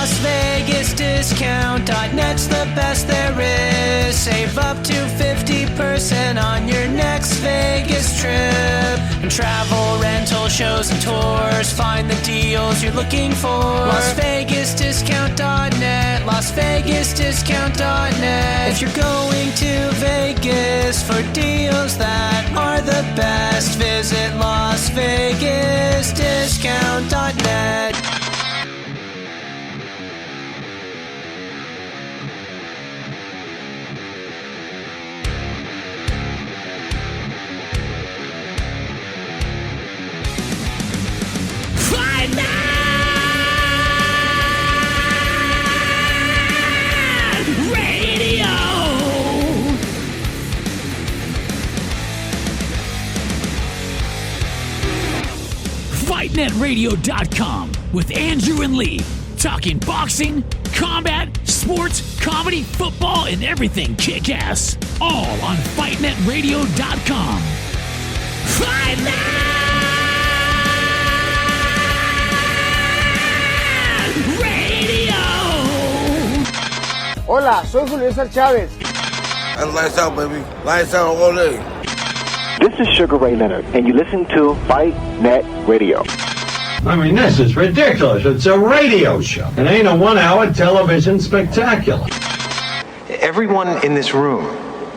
Las Vegas Discount.net's the best there is. Save up to 50% on your next Vegas trip. And travel, rental, shows, and tours. Find the deals you're looking for. Las Vegas Discount.net. Las Vegas Discount.net. If you're going to Vegas for deals that are the best, visit Las Vegas Discount.net. FightNetRadio.com with Andrew and Lee, talking boxing, combat, sports, comedy, football, and everything kick-ass. All on FightNetRadio.com. Fight Net Radio! Hola, soy Julio César Chávez. And lights out, baby. Lights out all day. This is Sugar Ray Leonard, and you listen to Fight Net Radio. I mean, this is ridiculous. It's a radio show. It ain't a one-hour television spectacular. Everyone in this room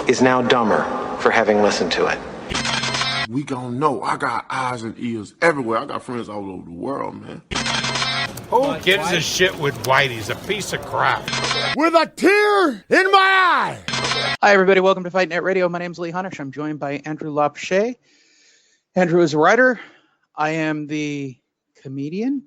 is now dumber for having listened to it. We gon' know. I got eyes and ears everywhere. I got friends all over the world, man. Who gives a shit with White? He's a piece of crap. With a tear in my eye. Hi, everybody. Welcome to Fight Net Radio. My name's Lee Hunnish. I'm joined by Andrew Lopche. Andrew is a writer. I am the comedian.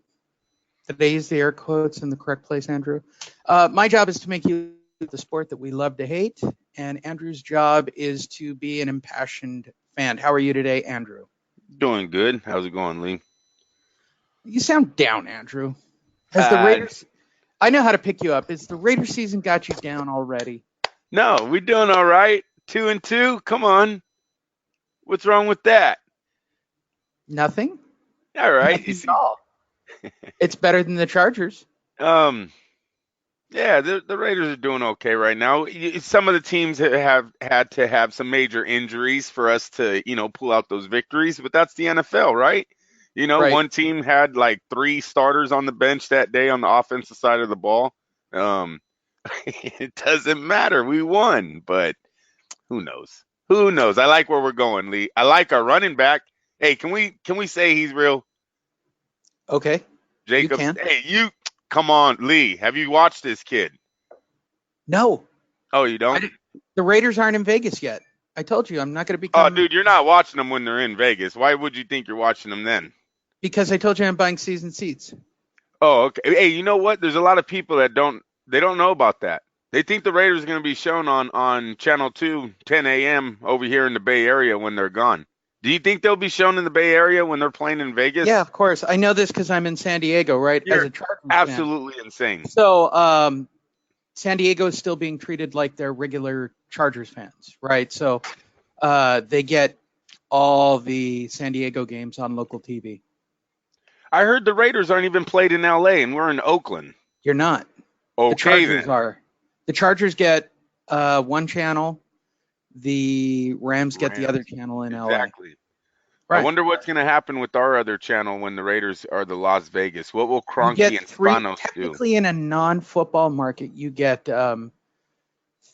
Today's the air quotes in the correct place, Andrew. My job is to make you the sport that we love to hate, and Andrew's job is to be an impassioned fan. How are you today, Andrew? Doing good. How's it going, Lee? You sound down, Andrew. Has the Raiders... I know how to pick you up. Has the Raiders season got you down already? No, we're doing all right. 2-2. Come on. What's wrong with that? Nothing. All right. Nothing at all. It's better than the Chargers. Yeah, the Raiders are doing okay right now. Some of the teams have had to have some major injuries for us to, pull out those victories, but that's the NFL, right? Right. One team had like 3 starters on the bench that day on the offensive side of the ball. It doesn't matter. We won, but who knows? Who knows? I like where we're going, Lee. I like our running back. Hey, can we say he's real? Okay. Jacobs. You can. Hey, come on, Lee. Have you watched this kid? No. Oh, you don't? The Raiders aren't in Vegas yet. I told you I'm not going to be. Oh, dude, you're not watching them when they're in Vegas. Why would you think you're watching them then? Because I told you I'm buying season seats. Oh, okay. Hey, you know what? There's a lot of people that don't know about that. They think the Raiders are going to be shown on Channel 2, 10 a.m. over here in the Bay Area when they're gone. Do you think they'll be shown in the Bay Area when they're playing in Vegas? Yeah, of course. I know this because I'm in San Diego, right? You're as a Chargers absolutely fan. Insane. So San Diego is still being treated like they're regular Chargers fans, right? So they get all the San Diego games on local TV. I heard the Raiders aren't even played in L.A. and we're in Oakland. You're not. Okay, the Chargers then. are. The Chargers get one channel. The Rams get the other channel in LA. Exactly. Right. I wonder what's going to happen with our other channel when the Raiders are the Las Vegas. What will Kroenke and Spanos do? Technically, in a non-football market, you get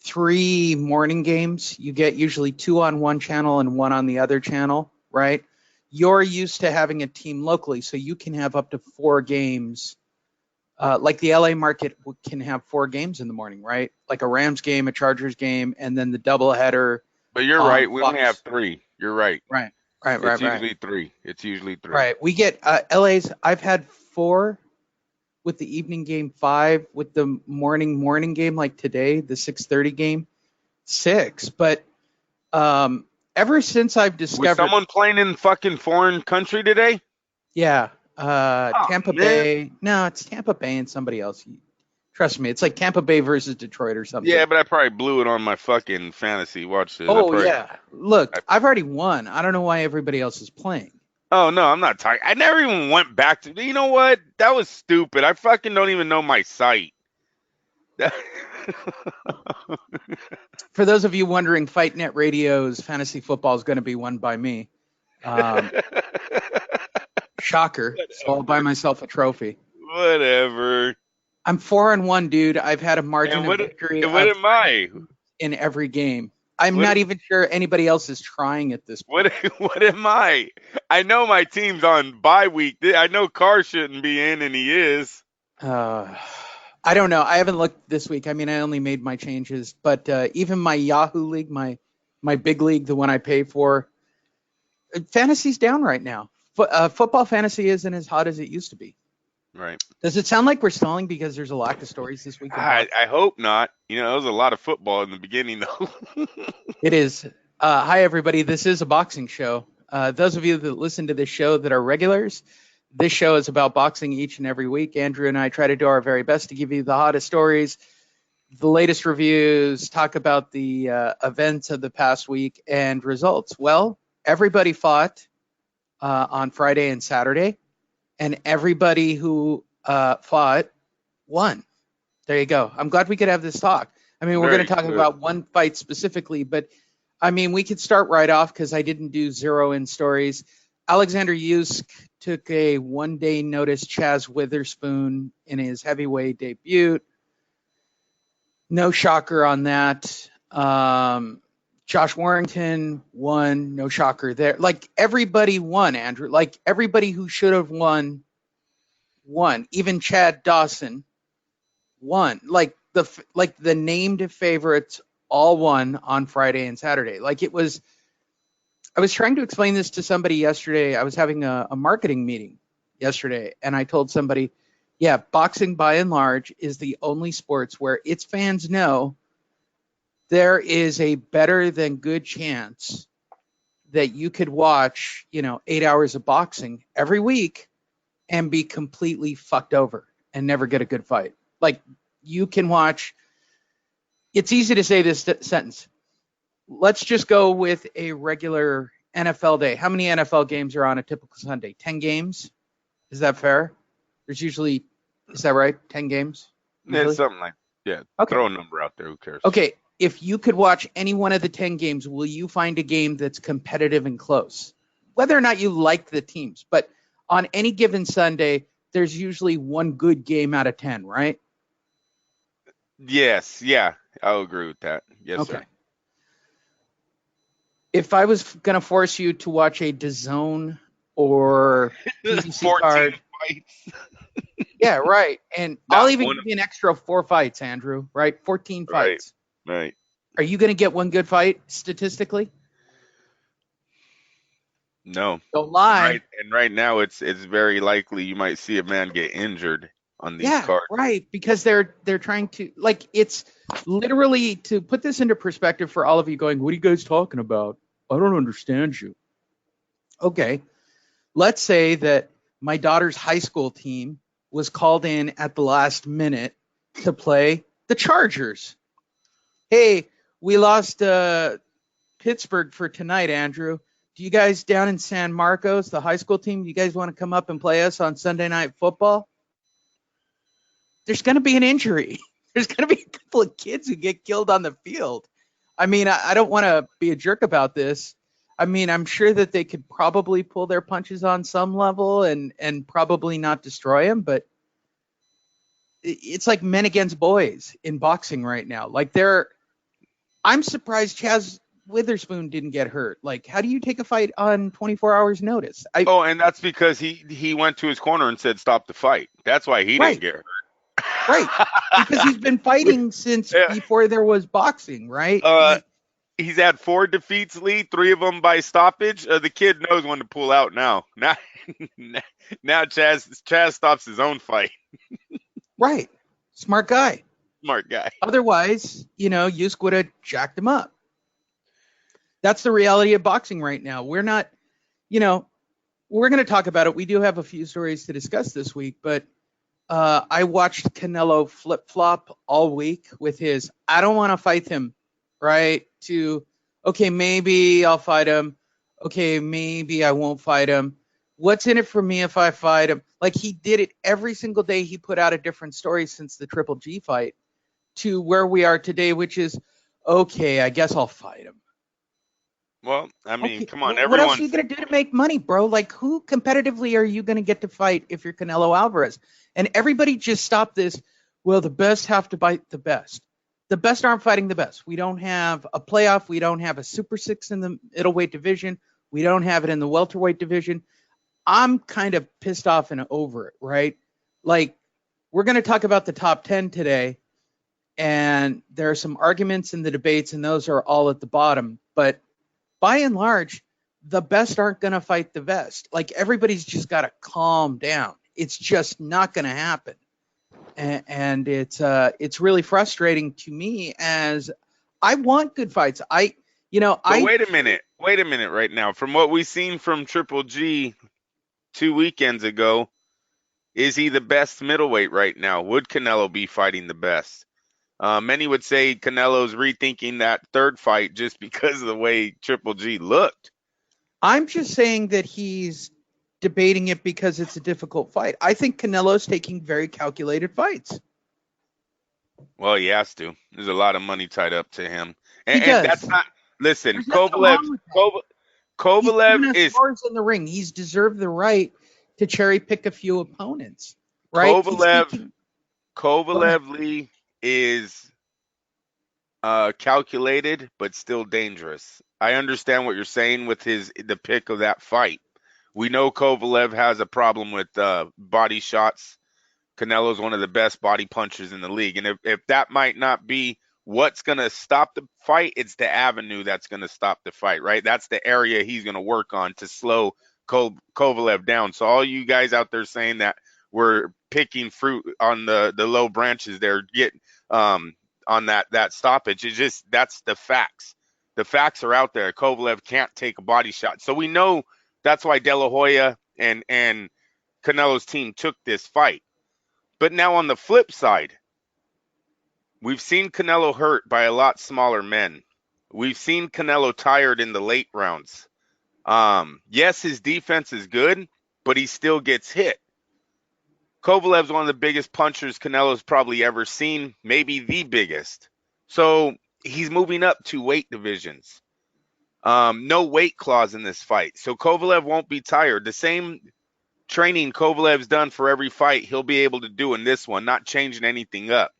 3 morning games. You get usually 2 on one channel and 1 on the other channel, right? You're used to having a team locally, so you can have up to 4 games. Like the LA market can have 4 games in the morning, right? Like a Rams game, a Chargers game, and then the doubleheader. But you're right. We only have 3. You're right. Right. It's usually 3. It's usually 3. Right. We get LA's. I've had 4 with the evening game, 5 with the morning game, like today, the 6:30 game, 6. But ever since I've discovered. Was someone playing in fucking foreign country today? Yeah. Tampa Bay. No, it's Tampa Bay and somebody else. Trust me, it's like Tampa Bay versus Detroit or something. Yeah, but I probably blew it on my fucking fantasy. Watch this. Oh, yeah. Look, I've already won. I don't know why everybody else is playing. Oh, no, I'm not talking. I never even went back to. You know what? That was stupid. I fucking don't even know my site. For those of you wondering, Fight Net Radio's fantasy football is going to be won by me. Shocker. So I'll buy myself a trophy. Whatever. I'm 4-1, dude. I've had a margin of victory. And what am I? In every game. I'm not even sure anybody else is trying at this point. What am I? I know my team's on bye week. I know Carr shouldn't be in, and he is. I don't know. I haven't looked this week. I mean, I only made my changes. But even my Yahoo League, my big league, the one I pay for, fantasy's down right now. Football fantasy isn't as hot as it used to be. Right. Does it sound like we're stalling because there's a lack of stories this week? I hope not. You know, there was a lot of football in the beginning, though. It is. Hi, everybody. This is a boxing show. Those of you that listen to this show that are regulars, this show is about boxing each and every week. Andrew and I try to do our very best to give you the hottest stories, the latest reviews, talk about the events of the past week and results. Well, everybody fought on Friday and Saturday. And everybody who fought won. There you go. I'm glad we could have this talk. I mean, we're going to talk about one fight specifically, but I mean, we could start right off because I didn't do zero-in stories. Oleksandr Usyk took a one-day notice Chaz Witherspoon in his heavyweight debut. No shocker on that. Josh Warrington won. No shocker there. Like, everybody won, Andrew. Like, everybody who should have won. Even Chad Dawson won. Like the named favorites all won on Friday and Saturday. Like, it was. I was trying to explain this to somebody yesterday. I was having a marketing meeting yesterday, and I told somebody, yeah, boxing by and large is the only sports where its fans know there is a better than good chance that you could watch, 8 hours of boxing every week and be completely fucked over and never get a good fight. Like, you can watch. It's easy to say this sentence. Let's just go with a regular NFL day. How many NFL games are on a typical Sunday? 10 games? Is that fair? There's usually, is that right? 10 games? Yeah, something like, yeah. Okay. Throw a number out there. Who cares? Okay. If you could watch any one of the 10 games, will you find a game that's competitive and close? Whether or not you like the teams, but on any given Sunday, there's usually one good game out of 10, right? Yes. Yeah. I'll agree with that. Yes, okay. Sir. If I was going to force you to watch a DAZN or PBC card, fights. Yeah, right. And I'll even give you an extra 4 fights, Andrew, right? 14 fights. Right. Are you going to get one good fight statistically? No. Don't lie. Right. And right now it's very likely you might see a man get injured on these cards. Right. Because they're trying to, like, it's literally, to put this into perspective for all of you going, what are you guys talking about? I don't understand you. Okay. Let's say that my daughter's high school team was called in at the last minute to play the Chargers. Hey, we lost Pittsburgh for tonight, Andrew. Do you guys down in San Marcos, the high school team, do you guys want to come up and play us on Sunday Night Football? There's going to be an injury. There's going to be a couple of kids who get killed on the field. I mean, I don't want to be a jerk about this. I mean, I'm sure that they could probably pull their punches on some level and probably not destroy them, but it's like men against boys in boxing right now. Like, I'm surprised Chaz Witherspoon didn't get hurt. Like, how do you take a fight on 24 hours notice? And that's because he went to his corner and said, stop the fight. That's why he didn't get hurt. Right. Because he's been fighting since before there was boxing, right? He's had 4 defeats, Lee, 3 of them by stoppage. The kid knows when to pull out now. Now Chaz stops his own fight. Right. Smart guy. Smart guy. Otherwise, Usyk would have jacked him up. That's the reality of boxing right now. We're not, we're going to talk about it. We do have a few stories to discuss this week, but I watched Canelo flip-flop all week with his, I don't want to fight him, right? To, okay, maybe I'll fight him. Okay, maybe I won't fight him. what's in it for me if I fight him? Like, he did it every single day. He put out a different story since the Triple G fight to where we are today, which is, okay, I guess I'll fight him. Well, I mean, Okay, come on, what else are you going to do to make money, bro? Like, who competitively are you going to get to fight if you're Canelo Álvarez? And everybody just stop this. Well, the best have to fight the best. The best aren't fighting the best. We don't have a playoff. We don't have a Super Six in the middleweight division. We don't have it in the welterweight division. I'm kind of pissed off and over it, right? Like, we're going to talk about the top 10 today, and there are some arguments in the debates, and those are all at the bottom. But by and large, the best aren't going to fight the best. Like, everybody's just got to calm down. It's just not going to happen. And it's really frustrating to me, as I want good fights. Wait a minute right now. From what we've seen from Triple G 2 weekends ago, is he the best middleweight right now? Would Canelo be fighting the best? Many would say Canelo's rethinking that third fight just because of the way Triple G looked. I'm just saying that he's debating it because it's a difficult fight. I think Canelo's taking very calculated fights. Well, he has to. There's a lot of money tied up to him. And He does. that's not, listen, There's nothing wrong with that. Kovalev He's is scores in the ring. He's deserved the right to cherry pick a few opponents, right? Kovalev Lee is calculated but still dangerous. I understand what you're saying with the pick of that fight. We know Kovalev has a problem with body shots. Canelo's one of the best body punchers in the league. And if that might not be what's going to stop the fight, it's the avenue that's going to stop the fight, right? That's the area he's going to work on to slow Kovalev down. So all you guys out there saying that we're picking fruit on the low branches there, on that stoppage, it's just, that's the facts. The facts are out there. Kovalev can't take a body shot. So we know that's why De La Hoya and Canelo's team took this fight. But now on the flip side, we've seen Canelo hurt by a lot smaller men. We've seen Canelo tired in the late rounds. Yes, his defense is good, but he still gets hit. Kovalev's one of the biggest punchers Canelo's probably ever seen, maybe the biggest. So he's moving up 2 weight divisions. No weight clause in this fight. So Kovalev won't be tired. The same training Kovalev's done for every fight, he'll be able to do in this one, not changing anything up.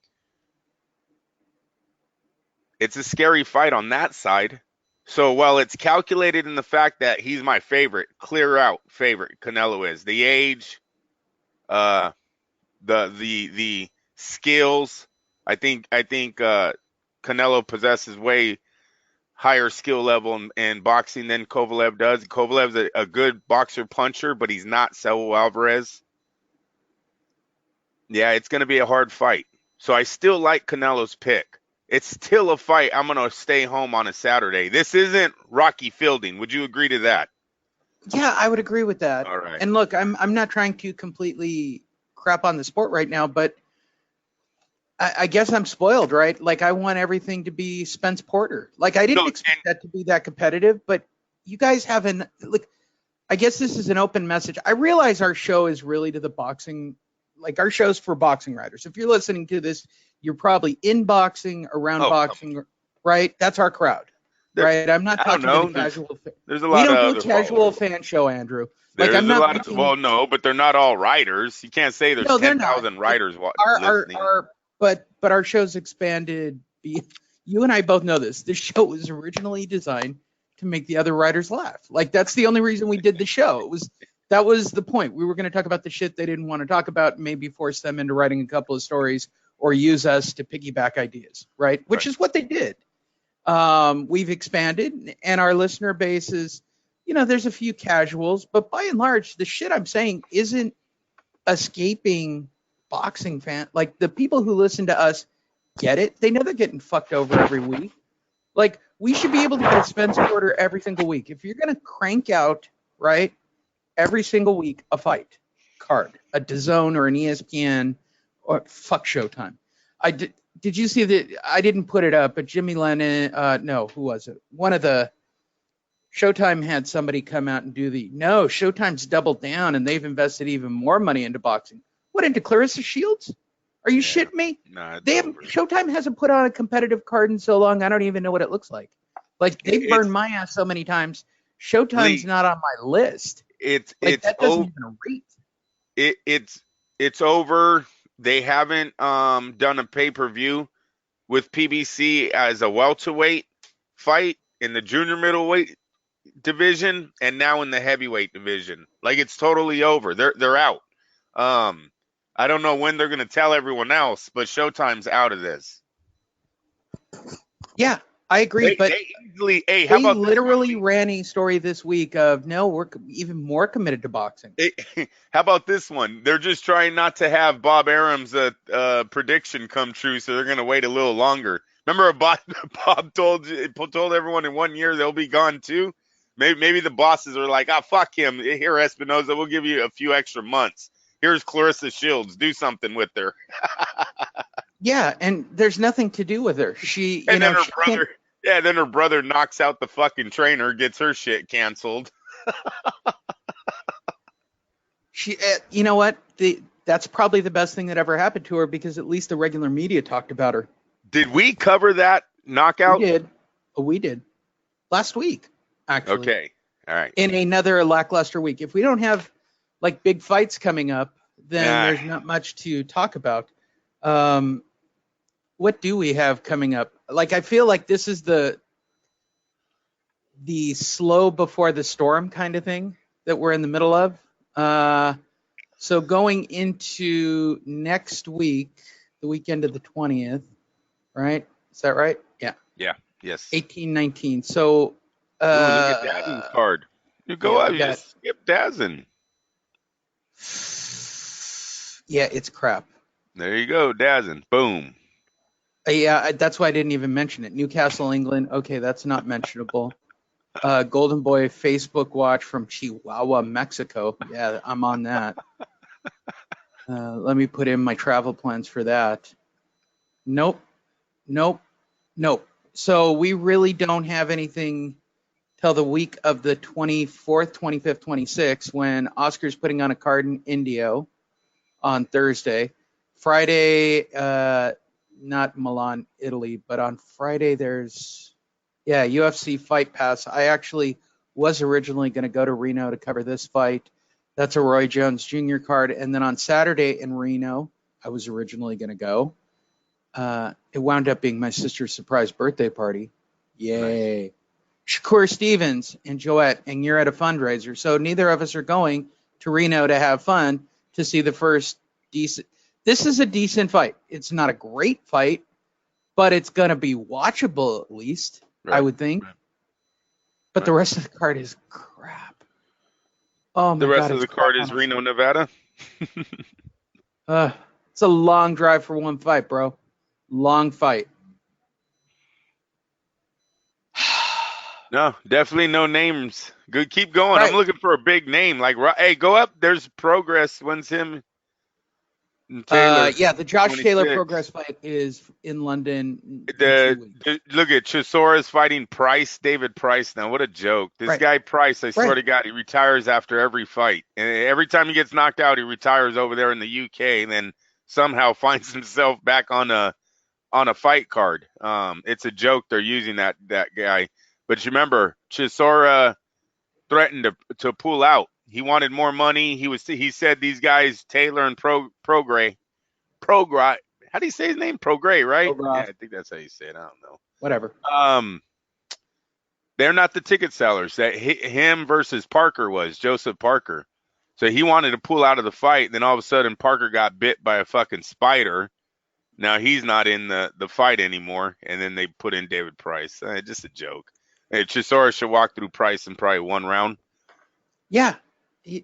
It's a scary fight on that side. So while it's calculated in the fact that he's my favorite, clear out favorite, Canelo is. The age, the skills, I think Canelo possesses way higher skill level in boxing than Kovalev does. Kovalev's a good boxer puncher, but he's not Saul Alvarez. Yeah, it's going to be a hard fight. So I still like Canelo's pick. It's still a fight I'm going to stay home on a Saturday. This isn't Rocky Fielding. Would you agree to that? Yeah, I would agree with that. All right. And look, I'm not trying to completely crap on the sport right now, but I guess I'm spoiled, right? Like, I want everything to be Spence Porter. Like, I didn't expect that to be that competitive, but you guys haven't. Look, I guess this is an open message. I realize our show is really to the boxing, like our show's for boxing writers. If you're listening to this, you're probably in boxing, around boxing, right? That's our crowd, right? I'm not talking to the casual fan. There's a lot of we don't do casual fan show, Andrew. Like, there's I'm not a lot picking, well, no, but they're not all writers. You can't say there's 10,000 writers listening. But our show's expanded. You and I both know this. This show was originally designed to make the other writers laugh. Like, that's the only reason we did the show. That was the point. We were going to talk about the shit they didn't want to talk about, maybe force them into writing a couple of stories or use us to piggyback ideas, right? Which is what they did. We've expanded, and our listener base is, there's a few casuals, but by and large, the shit I'm saying isn't escaping boxing fan. Like, the people who listen to us get it. They know they're getting fucked over every week. Like, we should be able to get a Spence Porter every single week. If you're going to crank out, right, every single week a fight card, a DAZN or an ESPN or fuck Showtime. Did you see that? I didn't put it up, but Jimmy Lennon, no, who was it? One of the Showtime had somebody come out and do no, Showtime's doubled down and they've invested even more money into boxing. What, into Clarissa Shields? Are you shitting me? Nah, Showtime hasn't put on a competitive card in so long, I don't even know what it looks like. Like, they've burned my ass so many times. Showtime's not on my list. It's that doesn't even rate. It's over. They haven't done a pay-per-view with PBC as a welterweight fight in the junior middleweight division and now in the heavyweight division. Like, it's totally over. They're out. I don't know when they're going to tell everyone else, but Showtime's out of this. Yeah, I agree. But they how about literally ran a story this week of, no, we're even more committed to boxing. How about this one? They're just trying not to have Bob Arum's prediction come true, so they're going to wait a little longer. Remember, Bob told everyone in 1 year they'll be gone too? Maybe the bosses are like, fuck him. Here, Espinoza, we'll give you a few extra months. Here's Clarissa Shields. Do something with her. Yeah, and there's nothing to do with her. Then her brother knocks out the fucking trainer, gets her shit canceled. You know what? That's probably the best thing that ever happened to her, because at least the regular media talked about her. Did we cover that knockout? We did. We did. Last week, actually. Okay. All right. In another lackluster week. If we don't have like big fights coming up, then there's not much to talk about. What do we have coming up? Like, I feel like this is the slow before the storm kind of thing that we're in the middle of. So going into next week, the weekend of the 20th, right? Is that right? Yeah. Yeah. Yes. 18-19. So look at Dazen's card. You go out, you just skip Dazen. Yeah, it's crap. There you go, Dazen. Boom. Yeah, that's why I didn't even mention it. Newcastle, England. Okay, that's not mentionable. Golden Boy Facebook watch from Chihuahua, Mexico. Yeah, I'm on that. Let me put in my travel plans for that. Nope. So we really don't have anything till the week of the 24th, 25th, 26th, when Oscar's putting on a card in Indio on Thursday. Friday, not Milan, Italy, but on Friday there's, UFC Fight Pass. I actually was originally going to go to Reno to cover this fight. That's a Roy Jones Jr. card. And then on Saturday in Reno, I was originally going to go. It wound up being my sister's surprise birthday party. Yay. Nice. Shakur Stevens and Joette, and you're at a fundraiser. So neither of us are going to Reno to have fun to see the first decent. This is a decent fight. It's not a great fight, but it's going to be watchable at least, right, I would think. Right. But the rest of the card is crap. Oh my God. The rest of the card is Reno, Nevada. It's a long drive for one fight, bro. Long fight. No, definitely no names. Good, keep going. Right. I'm looking for a big name. Like, hey, go up. There's Progress. When's him? Taylor, the Josh 26. Taylor Progress fight is in London. Look at Chisora's fighting Price, David Price. Now, what a joke! This guy Price, I swear to God, he retires after every fight, and every time he gets knocked out, he retires over there in the UK, and then somehow finds himself back on a fight card. It's a joke they're using that guy. But you remember, Chisora threatened to pull out. He wanted more money. He said these guys, Taylor and Progray. How do you say his name? Progray, right? Yeah, I think that's how you say it. I don't know. Whatever. They're not the ticket sellers. That him versus Parker was Joseph Parker. So he wanted to pull out of the fight. Then all of a sudden, Parker got bit by a fucking spider. Now he's not in the fight anymore. And then they put in David Price. Just a joke. Chisora should walk through Price in probably one round. Yeah.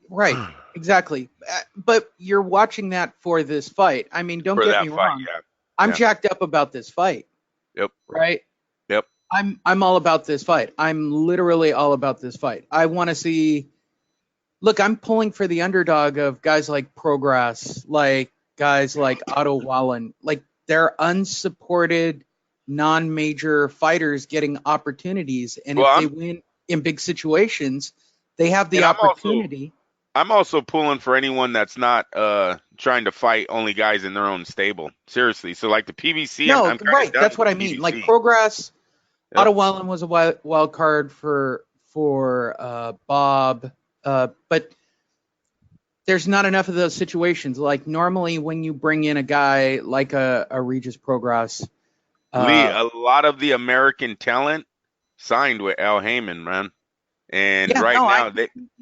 Right, exactly. But you're watching that for this fight. I mean, don't get me wrong. Yeah. I'm jacked up about this fight. Yep. Right? Yep. I'm all about this fight. I'm literally all about this fight. I want to see. Look, I'm pulling for the underdog of guys like Progress, like guys like Otto Wallen. Like, they're unsupported, non-major fighters getting opportunities, and if they win in big situations, they have the opportunity. I'm also pulling for anyone that's not trying to fight only guys in their own stable. Seriously. So like the PBC. No, I'm right. That's what I mean. PBC. Like Progress, Yep. Ottawellen was a wild card for Bob, but there's not enough of those situations. Like normally when you bring in a guy like a Regis Progress. Lee, a lot of the American talent signed with Al Heyman, man. And I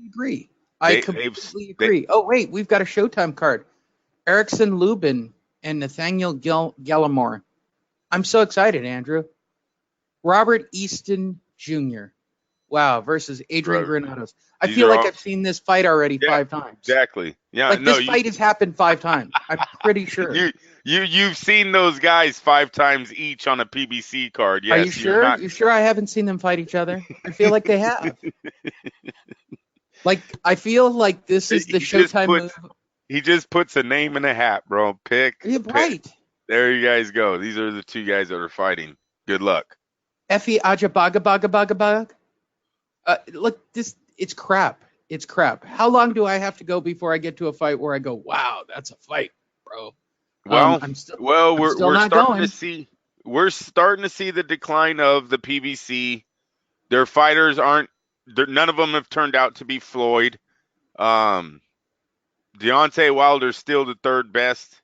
agree. I completely agree. Oh, wait, we've got a Showtime card. Erickson Lubin and Nathaniel Gallimore. I'm so excited, Andrew. Robert Easton Jr. Wow, versus Adrian Granados. I feel like I've seen this fight already 5 times. Exactly. Yeah. Like this fight has happened 5 times. I'm pretty sure. You've seen those guys 5 times each on a PBC card. Yes. Are you sure? You sure I haven't seen them fight each other? I feel like they have. Like I feel like this is the Showtime move. He just puts a name in a hat, bro. Pick. Right. There you guys go. These are the 2 guys that are fighting. Good luck. Effie Ajabagabagabagabag. Look, it's crap. It's crap. How long do I have to go before I get to a fight where I go, wow, that's a fight, bro? Well, we're starting to see the decline of the PBC. Their fighters none of them have turned out to be Floyd. Deontay Wilder's still the 3rd best,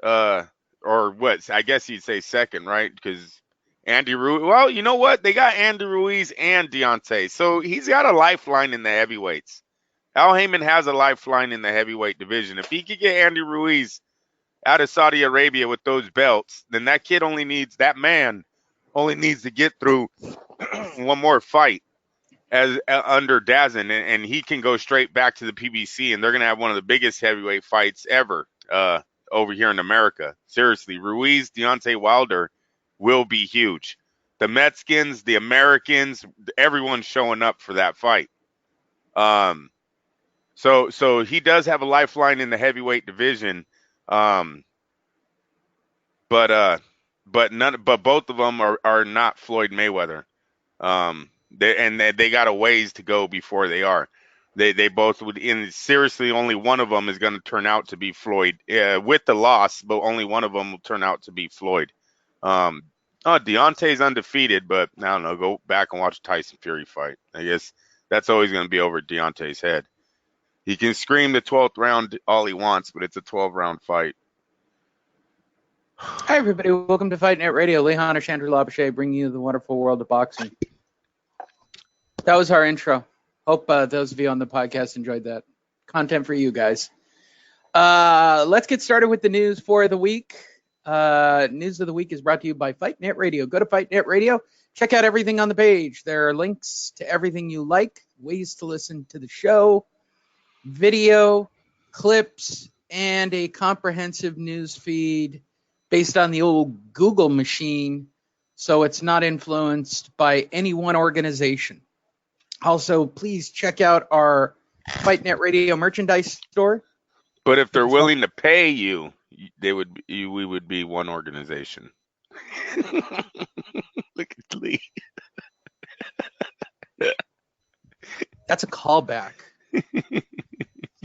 or what? I guess you'd say 2nd, right? Because Andy Ruiz. Well, you know what? They got Andy Ruiz and Deontay, so he's got a lifeline in the heavyweights. Al Heyman has a lifeline in the heavyweight division. If he could get Andy Ruiz out of Saudi Arabia with those belts, then that man only needs to get through one more fight as under Dazin, and he can go straight back to the PBC, and they're going to have one of the biggest heavyweight fights ever over here in America. Seriously, Ruiz, Deontay Wilder will be huge. The Mexicans, the Americans, everyone's showing up for that fight. So he does have a lifeline in the heavyweight division. But both of them are not Floyd Mayweather. They got a ways to go before they are. They both would. Seriously, only one of them is going to turn out to be Floyd with the loss, but only one of them will turn out to be Floyd. Deontay's undefeated, but I don't know. Go back and watch Tyson Fury fight. I guess that's always going to be over Deontay's head. He can scream the 12th round all he wants, but it's a 12-round fight. Hi, everybody. Welcome to Fight Net Radio. Lee Honish, Andrew Lopachet, bringing you the wonderful world of boxing. That was our intro. Hope those of you on the podcast enjoyed that. Content for you guys. Let's get started with the news for the week. News of the week is brought to you by Fight Net Radio. Go to Fight Net Radio. Check out everything on the page. There are links to everything you like, ways to listen to the show, video, clips, and a comprehensive news feed based on the old Google machine, so it's not influenced by any one organization. Also, please check out our Fight Net Radio merchandise store. But if they're willing to pay you, we would be one organization. Look at Lee. That's a callback.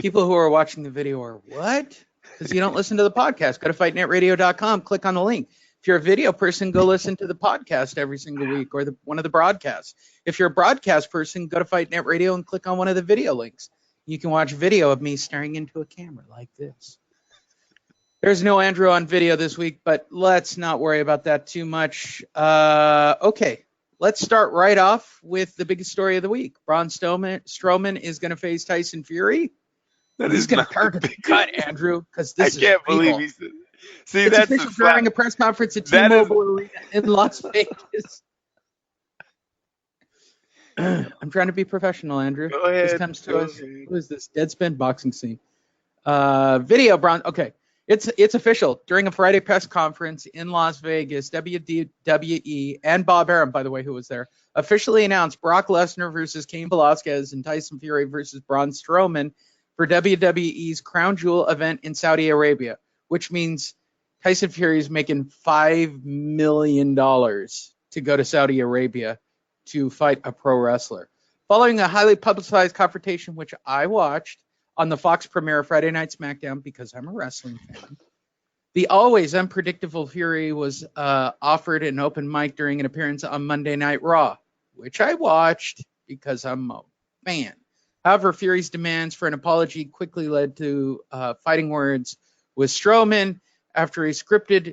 People who are watching the video are, what? Because you don't listen to the podcast. Go to fightnetradio.com, click on the link. If you're a video person, go listen to the podcast every single week or one of the broadcasts. If you're a broadcast person, go to Fight Net Radio and click on one of the video links. You can watch video of me staring into a camera like this. There's no Andrew on video this week, but let's not worry about that too much. Okay, let's start right off with the biggest story of the week. Braun Strowman is going to face Tyson Fury. He's going to target the cut, Andrew, because this is can't believe he said. See, it's that's official during a press conference at T-Mobile Arena in Las Vegas. I'm trying to be professional, Andrew. Go ahead. This comes to us. Who is this? Deadspin boxing scene. Video, Braun. Okay. It's official. During a Friday press conference in Las Vegas, WWE and Bob Arum, by the way, who was there, officially announced Brock Lesnar versus Cain Velasquez and Tyson Fury versus Braun Strowman for WWE's Crown Jewel event in Saudi Arabia, which means Tyson Fury is making $5 million to go to Saudi Arabia to fight a pro wrestler. Following a highly publicized confrontation, which I watched on the Fox premiere Friday Night SmackDown because I'm a wrestling fan, the always unpredictable Fury was offered an open mic during an appearance on Monday Night Raw, which I watched because I'm a fan. However, Fury's demands for an apology quickly led to fighting words with Strowman after a scripted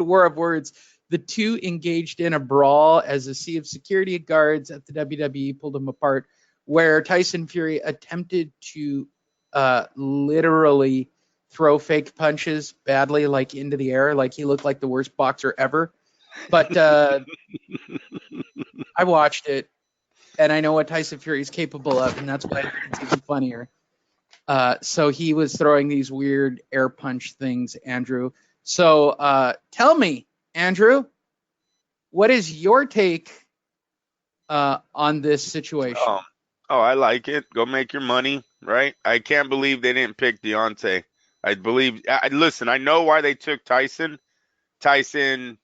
war of words. The two engaged in a brawl as a sea of security guards at the WWE pulled them apart, where Tyson Fury attempted to literally throw fake punches badly, like into the air, like he looked like the worst boxer ever. But I watched it, and I know what Tyson Fury is capable of, and that's why it's even funnier. So he was throwing these weird air punch things, Andrew. So tell me, Andrew, what is your take on this situation? Oh, I like it. Go make your money, right? I can't believe they didn't pick Deontay. Listen, I know why they took Tyson. Tyson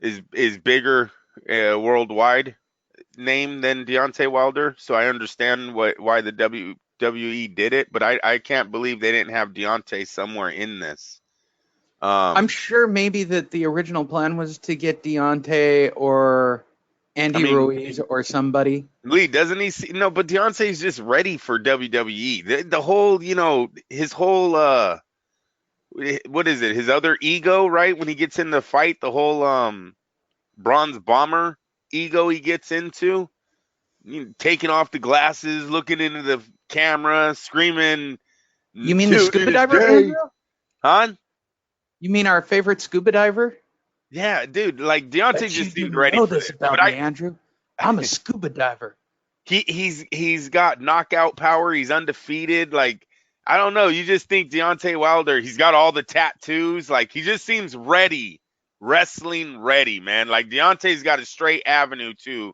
is bigger worldwide name than Deontay Wilder, so I understand why the WWE did it, but I can't believe they didn't have Deontay somewhere in this. I'm sure maybe that the original plan was to get Deontay or Andy Ruiz or somebody. Lee, doesn't he see? No, but Deontay's just ready for WWE. The whole, his whole, what is it? His other ego, right? When he gets in the fight, the whole bronze bomber ego he gets into, taking off the glasses, looking into the camera, screaming. You mean the scuba diver, Andrew? Huh? You mean our favorite scuba diver? Yeah, dude. Like Deontay just seemed ready. You know this about me, Andrew. I'm a scuba diver. He's got knockout power. He's undefeated. Like, I don't know. You just think Deontay Wilder. He's got all the tattoos. Like, he just seems ready, wrestling ready, man. Like Deontay's got a straight avenue to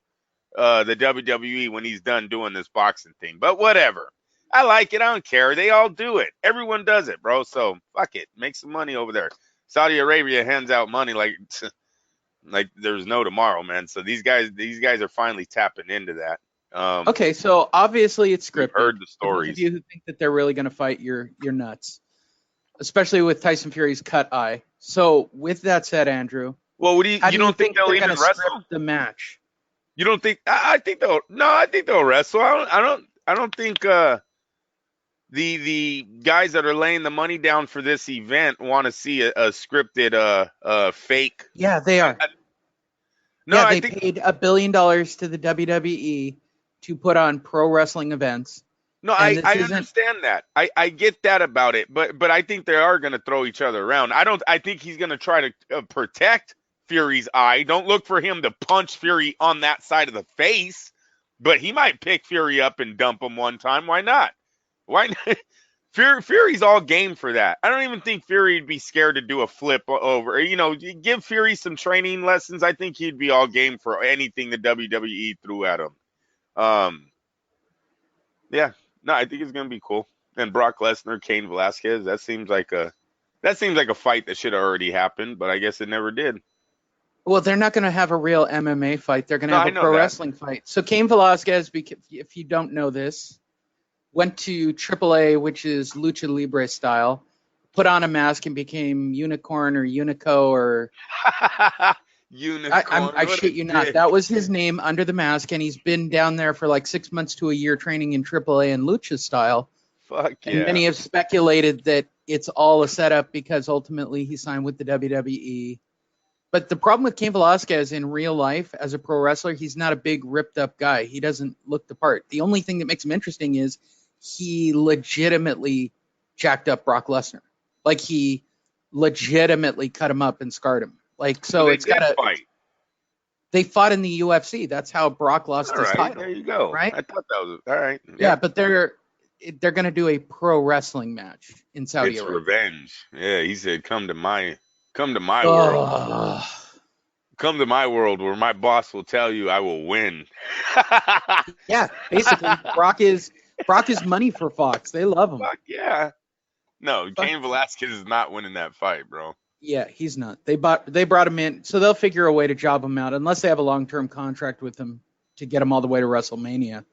the WWE when he's done doing this boxing thing. But whatever. I like it. I don't care. They all do it. Everyone does it, bro. So fuck it. Make some money over there. Saudi Arabia hands out money like there's no tomorrow, man. So these guys are finally tapping into that. Okay, so obviously it's scripted. We've heard the stories. Those of you who think that they're really going to fight, you're nuts. Especially with Tyson Fury's cut eye. So with that said, Andrew, well, what do you don't think they'll even wrestle the match? You don't think? I think they'll. No, I think they'll wrestle. I don't think the guys that are laying the money down for this event want to see a scripted fake. Yeah, they are. They paid $1 billion to the WWE to put on pro wrestling events. No, I understand that. I get that about it, but I think they are going to throw each other around. I think he's going to try to protect Fury's eye. Don't look for him to punch Fury on that side of the face, but he might pick Fury up and dump him one time. Why not? Why not? Fury's all game for that. I don't even think Fury would be scared to do a flip over. Give Fury some training lessons. I think he'd be all game for anything the WWE threw at him. Yeah. No, I think it's gonna be cool. And Brock Lesnar, Cain Velasquez, that seems like a fight that should have already happened, but I guess it never did. Well, they're not going to have a real MMA fight. They're going to have a pro wrestling fight. So Cain Velasquez, if you don't know this, went to AAA, which is Lucha Libre style, put on a mask and became Unicorn or Unico or Unicorn. I shit you not. That was his name under the mask, and he's been down there for like 6 months to a year training in AAA and Lucha style. Fuck yeah. And many have speculated that it's all a setup because ultimately he signed with the WWE. But the problem with Cain Velasquez in real life as a pro wrestler, he's not a big ripped up guy. He doesn't look the part. The only thing that makes him interesting is he legitimately jacked up Brock Lesnar. Like he legitimately cut him up and scarred him. Like, so it's got to fight. They fought in the UFC. That's how Brock lost his title. There you go. Right? I thought that was all right. Yeah, but they're going to do a pro wrestling match in Saudi Arabia. It's revenge. Yeah, he said, come to my world. Come to my world where my boss will tell you I will win. Yeah, basically, Brock is money for Fox. They love him. Fuck yeah. No, Cain Velasquez is not winning that fight, bro. Yeah, he's not. They brought him in, so they'll figure a way to job him out unless they have a long-term contract with him to get him all the way to WrestleMania.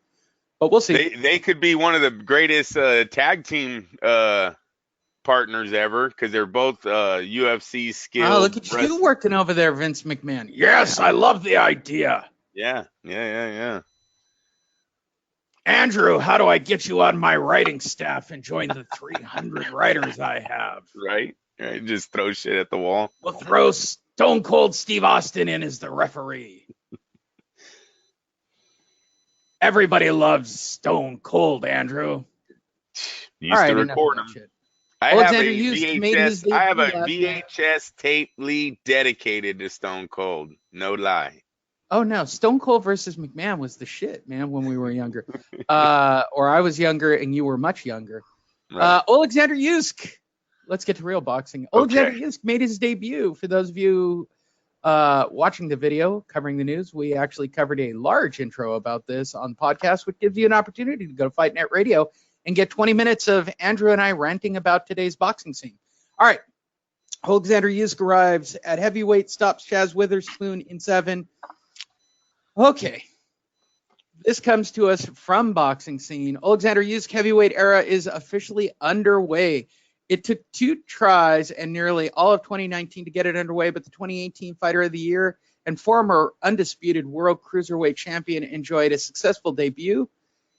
But we'll see. They could be one of the greatest tag team partners ever because they're both UFC skilled. Oh, look at you working over there, Vince McMahon. Yes, I love the idea. Yeah. Andrew, how do I get you on my writing staff and join the 300 writers I have? Right. Just throw shit at the wall. We'll throw Stone Cold Steve Austin in as the referee. Everybody loves Stone Cold, Andrew. Used to record them. I have a VHS tape lead dedicated to Stone Cold. No lie. Oh, no. Stone Cold versus McMahon was the shit, man, when we were younger. Or I was younger and you were much younger. Right. Oleksandr Usyk. Let's get to real boxing. Oleksandr Usyk made his debut. For those of you watching the video, covering the news, we actually covered a large intro about this on the podcast, which gives you an opportunity to go to Fight Net Radio and get 20 minutes of Andrew and I ranting about today's boxing scene. All right. Oleksandr Usyk arrives at heavyweight, stops Chaz Witherspoon in 7. Okay. This comes to us from Boxing Scene. Oleksandr Usyk heavyweight era is officially underway. It took 2 tries and nearly all of 2019 to get it underway, but the 2018 Fighter of the Year and former undisputed world cruiserweight champion enjoyed a successful debut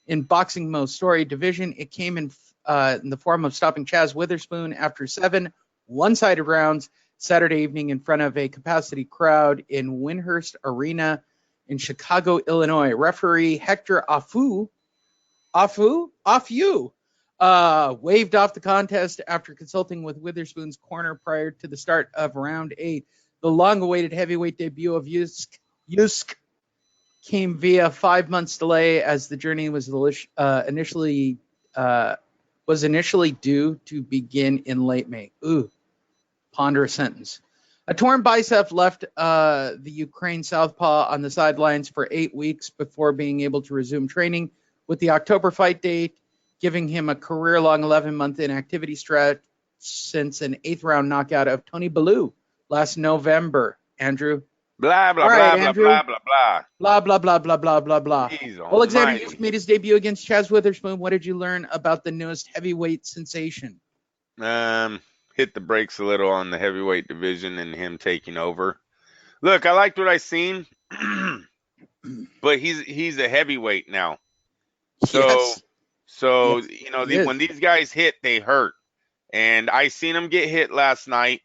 in Boxing Most Storied division. It came in the form of stopping Chaz Witherspoon after 7 one-sided rounds Saturday evening in front of a capacity crowd in Windhurst Arena in Chicago, Illinois. Referee Hector Afu waved off the contest after consulting with Witherspoon's corner prior to the start of round 8. The long-awaited heavyweight debut of Usyk came via 5 months delay as the journey was initially due to begin in late May. Ooh, ponder a sentence. A torn bicep left the Ukraine southpaw on the sidelines for 8 weeks before being able to resume training, with the October fight date giving him a career-long 11-month inactivity stretch since an 8th-round knockout of Tony Bellew last November. Andrew? Blah, blah, blah, blah, blah, blah, blah. Blah, blah, blah, blah, blah, blah, blah. Oleksandr Usyk made his debut against Chaz Witherspoon. What did you learn about the newest heavyweight sensation? Hit the brakes a little on the heavyweight division and him taking over. Look, I liked what I seen, but he's a heavyweight now. So when these guys hit, they hurt. And I seen him get hit last night,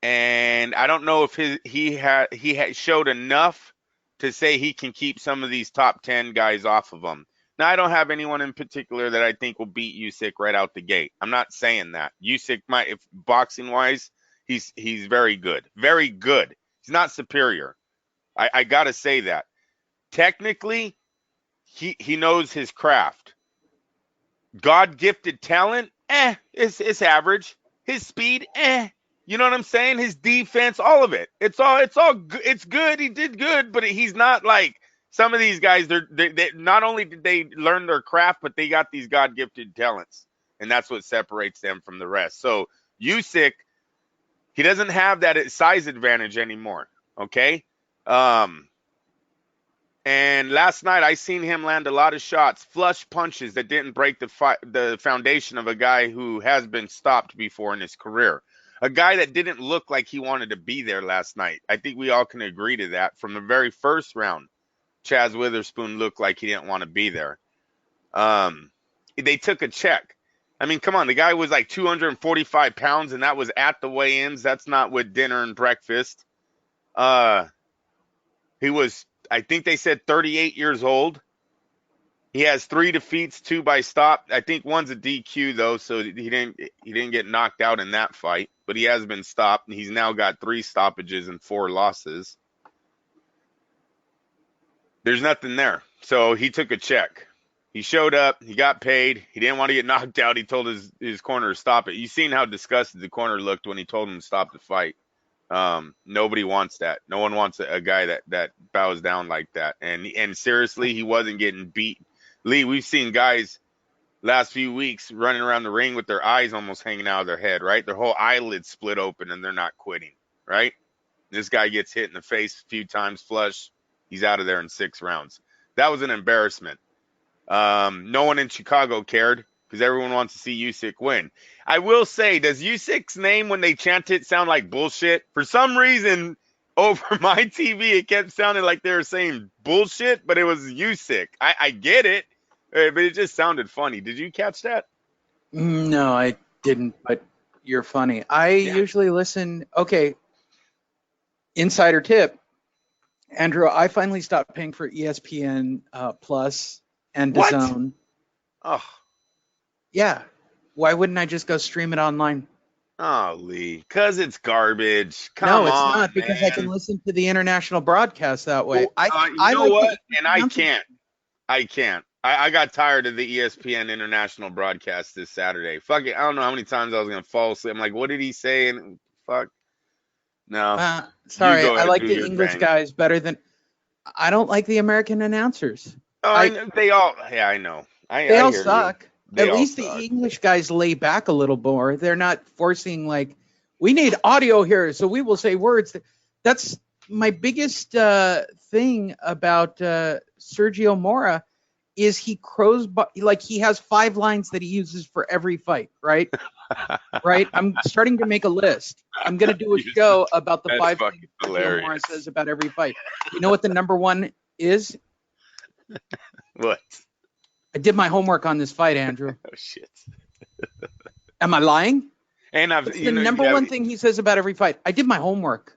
and I don't know if he had showed enough to say he can keep some of these top 10 guys off of him. Now, I don't have anyone in particular that I think will beat Usyk right out the gate. I'm not saying that. Usyk might, if boxing-wise, he's very good. Very good. He's not superior. I got to say that. Technically, he knows his craft. God-gifted talent, it's average. His speed, You know what I'm saying? His defense, all of it. It's all good. It's good. He did good, but he's not like some of these guys. They not only did they learn their craft, but they got these God-gifted talents, and that's what separates them from the rest. So Usyk, he doesn't have that size advantage anymore. Okay. And last night I seen him land a lot of shots, flush punches that didn't break the foundation of a guy who has been stopped before in his career. A guy that didn't look like he wanted to be there last night. I think we all can agree to that. From the very first round, Chaz Witherspoon looked like he didn't want to be there. They took a check. I mean, come on. The guy was like 245 pounds, and that was at the weigh-ins. That's not with dinner and breakfast. He was, I think they said 38 years old. He has 3 defeats, 2 by stop. I think one's a DQ though, so he didn't get knocked out in that fight, but he has been stopped. He's now got 3 stoppages and 4 losses. There's nothing there. So he took a check. He showed up, he got paid, he didn't want to get knocked out. He told his corner to stop it. You seen how disgusted the corner looked when he told him to stop the fight. Nobody wants that. No one wants a guy that bows down like that. And seriously, he wasn't getting beat. Lee, we've seen guys last few weeks running around the ring with their eyes almost hanging out of their head, right? Their whole eyelids split open and they're not quitting, right? This guy gets hit in the face a few times flush. He's out of there in 6 rounds. That was an embarrassment. No one in Chicago cared because everyone wants to see Usyk win. I will say, does Usyk's name when they chant it sound like bullshit? For some reason, over my TV, it kept sounding like they were saying bullshit, but it was Usyk. I get it, but it just sounded funny. Did you catch that? No, I didn't, but you're funny. I usually listen. Okay. Insider tip. Andrew, I finally stopped paying for ESPN Plus and DAZN. Oh. Yeah. Why wouldn't I just go stream it online? Oh, Lee, because it's garbage. Come no, it's on, not, because man. I can listen to the international broadcast that way. Well, you know like what? And I can't. I got tired of the ESPN international broadcast this Saturday. Fuck it. I don't know how many times I was going to fall asleep. I'm like, what did he say? And fuck. No. Sorry, I like the English guys better than. I don't like the American announcers. Oh, they all. Yeah, I know. They all suck. At least the English guys lay back a little more. They're not forcing like, we need audio here, so we will say words. That's my biggest thing about Sergio Mora is he crows, like he has 5 lines that he uses for every fight, right? Right? I'm starting to make a list. I'm going to do a show about the 5 things Sergio Mora says about every fight. You know what the number 1 is? What? I did my homework on this fight, Andrew. Oh, shit. Am I lying? And the number 1 thing he says about every fight. I did my homework.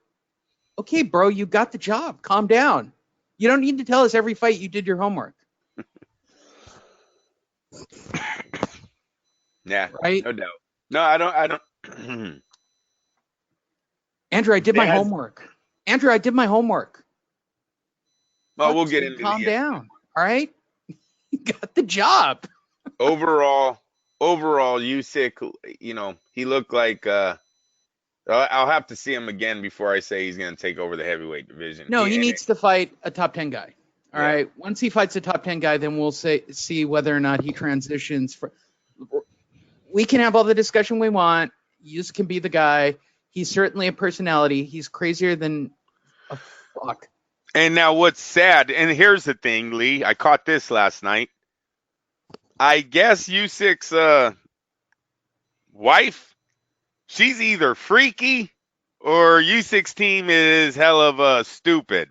Okay, bro, you got the job. Calm down. You don't need to tell us every fight you did your homework. Yeah, right? No doubt. No, I don't. Andrew, I did my homework. Andrew, I did my homework. Well, we'll get into calm down. All right? You got the job. Overall, Usyk, you know, he looked like I'll have to see him again before I say he's going to take over the heavyweight division. No, he needs to fight a top 10 guy. All right. Once he fights a top 10 guy, then we'll see whether or not he transitions. We can have all the discussion we want. Usyk can be the guy. He's certainly a personality. He's crazier than a fuck. And now what's sad, and here's the thing, Lee, I caught this last night. I guess Usyk's wife, she's either freaky or Usyk's team is hell of stupid.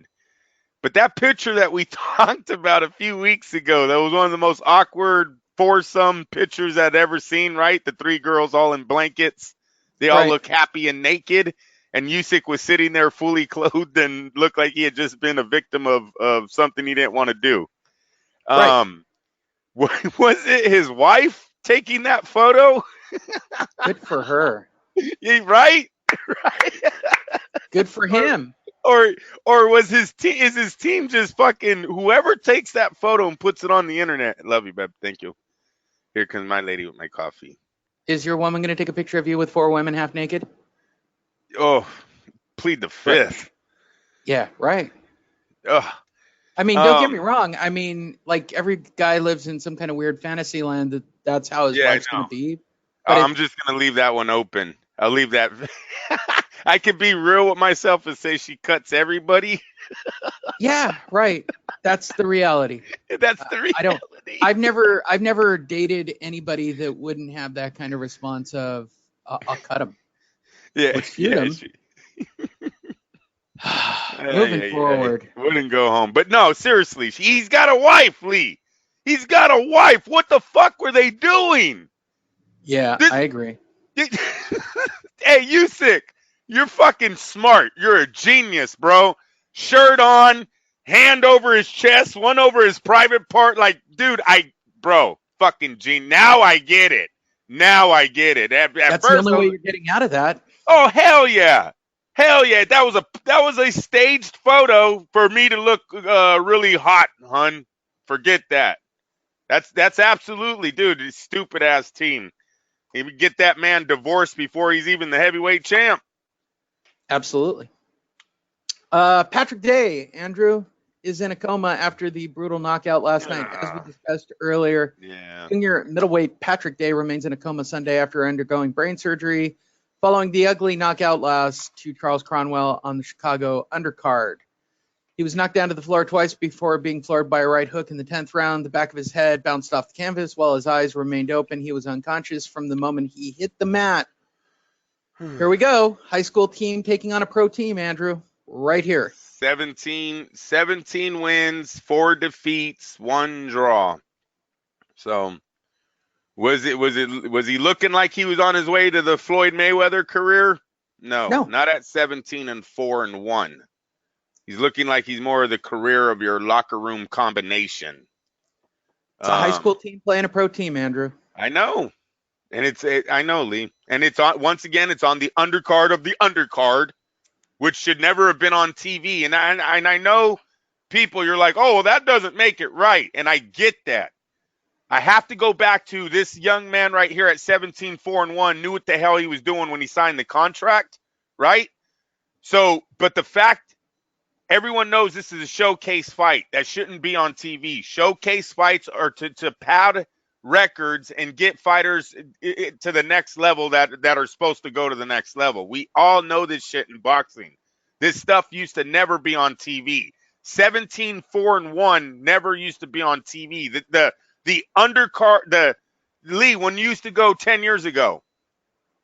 But that picture that we talked about a few weeks ago, that was one of the most awkward foursome pictures I'd ever seen, right? The 3 girls all in blankets. They all look happy and naked. And Usyk was sitting there fully clothed and looked like he had just been a victim of something he didn't want to do. Was it his wife taking that photo? Good for her. Yeah, right? Good for him. Or was his team? Is his team just fucking whoever takes that photo and puts it on the internet? Love you, babe. Thank you. Here comes my lady with my coffee. Is your woman going to take a picture of you with 4 women half naked? Oh, plead the fifth. Yeah, right. Ugh. I mean, don't get me wrong. I mean, like every guy lives in some kind of weird fantasy land that's how his life's going to be. I'm just going to leave that one open. I'll leave that. I could be real with myself and say she cuts everybody. Yeah, right. That's the reality. That's the reality. I've never dated anybody that wouldn't have that kind of response of I'll cut him. Yeah. Let's shoot him. Moving forward. Wouldn't go home. But no, seriously, he's got a wife, Lee. He's got a wife. What the fuck were they doing? Yeah, I agree. Hey, Usyk, you're fucking smart. You're a genius, bro. Shirt on, hand over his chest, one over his private part. Like, dude, fucking genius. Now I get it. That's the only way you're getting out of that. Oh, hell yeah. Hell yeah. That was a staged photo for me to look really hot, hun. Forget that. That's absolutely, dude, this stupid ass team. He would get that man divorced before he's even the heavyweight champ. Absolutely. Patrick Day, Andrew, is in a coma after the brutal knockout last night, as we discussed earlier. Yeah. Junior middleweight Patrick Day remains in a coma Sunday after undergoing brain surgery following the ugly knockout loss to Charles Cronwell on the Chicago undercard. He was knocked down to the floor twice before being floored by a right hook in the 10th round. The back of his head bounced off the canvas while his eyes remained open. He was unconscious from the moment he hit the mat. Here we go. High school team taking on a pro team, Andrew. Right here. 17 wins, 4 defeats, 1 draw. So was he looking like he was on his way to the Floyd Mayweather career? No. Not at 17-4-1. He's looking like he's more of the career of your locker room combination. It's a high school team playing a pro team, Andrew. I know. And I know, Lee. And it's on, once again, it's on the undercard of the undercard, which should never have been on TV. And I know people, you're like, oh, well, that doesn't make it right. And I get that. I have to go back to this young man right here at 17-4-1, knew what the hell he was doing when he signed the contract, right? So, but the fact, everyone knows this is a showcase fight that shouldn't be on TV. Showcase fights are to pad records and get fighters to the next level that are supposed to go to the next level. We all know this shit in boxing. This stuff used to never be on TV. 17-4-1 never used to be on TV. The undercard, Lee, when you used to go 10 years ago,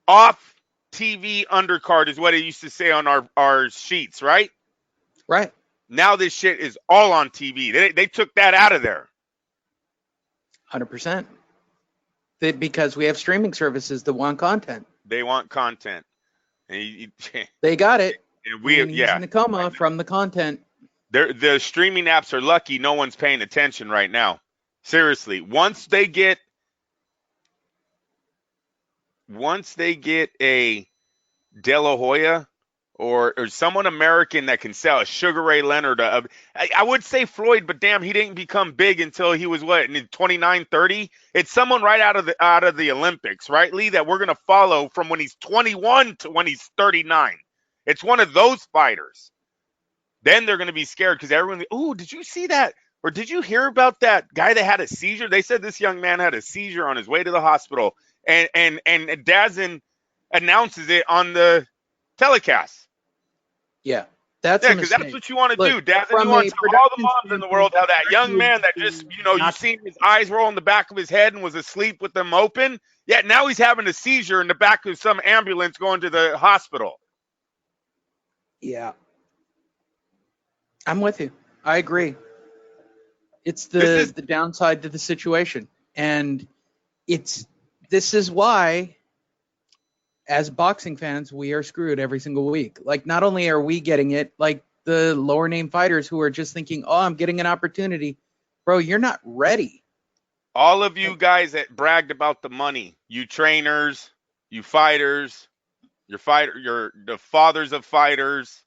off TV undercard is what it used to say on our sheets, right? Right. Now this shit is all on TV. They took that out of there. 100%. Because we have streaming services that want content. They want content. And they got it. And he's in a coma from the content. The streaming apps are lucky no one's paying attention right now. Seriously. Once they get a De La Hoya or someone American that can sell a Sugar Ray Leonard. I would say Floyd, but damn, he didn't become big until he was in 29, 30. It's someone right out of the Olympics, right, Lee, that we're going to follow from when he's 21 to when he's 39. It's one of those fighters. Then they're going to be scared because everyone, oh, did you see that? Or did you hear about that guy that had a seizure? They said this young man had a seizure on his way to the hospital. And Dazin announces it on the telecast. Yeah, because that's what you want to do, Dazin. You want to tell all the moms in the world how that young man that just, you seen his eyes roll in the back of his head and was asleep with them open. Yeah, now he's having a seizure in the back of some ambulance going to the hospital. Yeah. I'm with you. I agree. It's the downside to the situation. And this is why, as boxing fans, we are screwed every single week. Like, not only are we getting it, like the lower name fighters who are just thinking, oh, I'm getting an opportunity. Bro, you're not ready. All of you guys that bragged about the money, you trainers, you fighters, the fathers of fighters,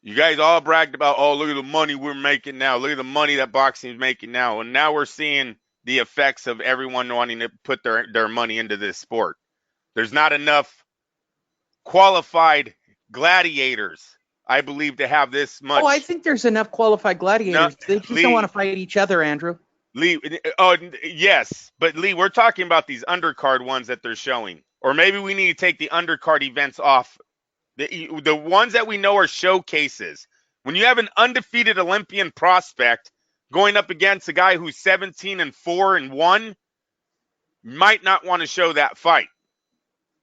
you guys all bragged about, oh, look at the money we're making now. Look at the money that boxing is making now. And now we're seeing the effects of everyone wanting to put their money into this sport. There's not enough qualified gladiators, I believe, to have this much. Oh, I think there's enough qualified gladiators. They just don't want to fight each other, Andrew. Lee, yes. But, Lee, we're talking about these undercard ones that they're showing. Or maybe we need to take the undercard events off. The ones that we know are showcases. When you have an undefeated Olympian prospect going up against a guy who's 17-4-1, you might not want to show that fight.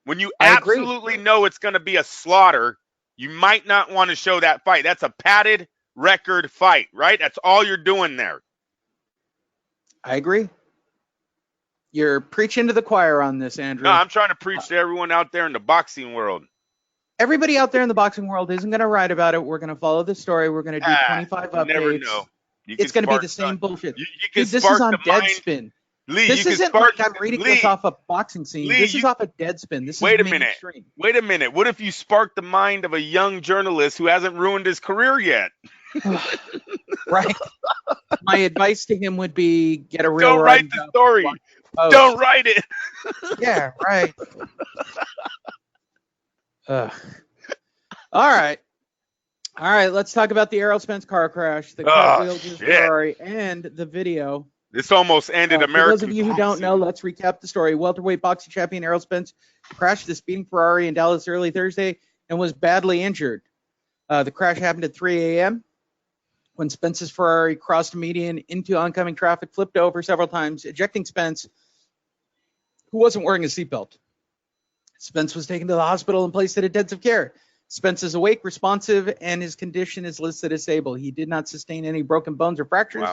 When you absolutely know it's going to be a slaughter, you might not want to show that fight. That's a padded record fight, right? That's all you're doing there. I agree. You're preaching to the choir on this, Andrew. No, I'm trying to preach to everyone out there in the boxing world. Everybody out there in the boxing world isn't going to write about it. We're going to follow the story. We're going to do 25 updates. Never know. It's going to be the same bullshit. Dude, this is on Deadspin. Lee, this isn't like I'm reading this off a boxing scene. Lee, this is off a Deadspin. This is Wait a minute. What if you spark the mind of a young journalist who hasn't ruined his career yet? Right. My advice to him would be get a real. Don't write the story. Don't write it. Yeah, right. All right. All right, let's talk about the Errol Spence car crash, the cartwheel to Ferrari, and the video. This almost ended American. For those of you who boxing. don't know, let's recap the story. Welterweight boxing champion Errol Spence crashed the speeding Ferrari in Dallas early Thursday and was badly injured. The crash happened at 3 a.m. when Spence's Ferrari crossed a median into oncoming traffic, flipped over several times, ejecting Spence, who wasn't wearing a seatbelt. Spence was taken to the hospital and placed in intensive care. Spence is awake, responsive, and his condition is listed as stable. He did not sustain any broken bones or fractures,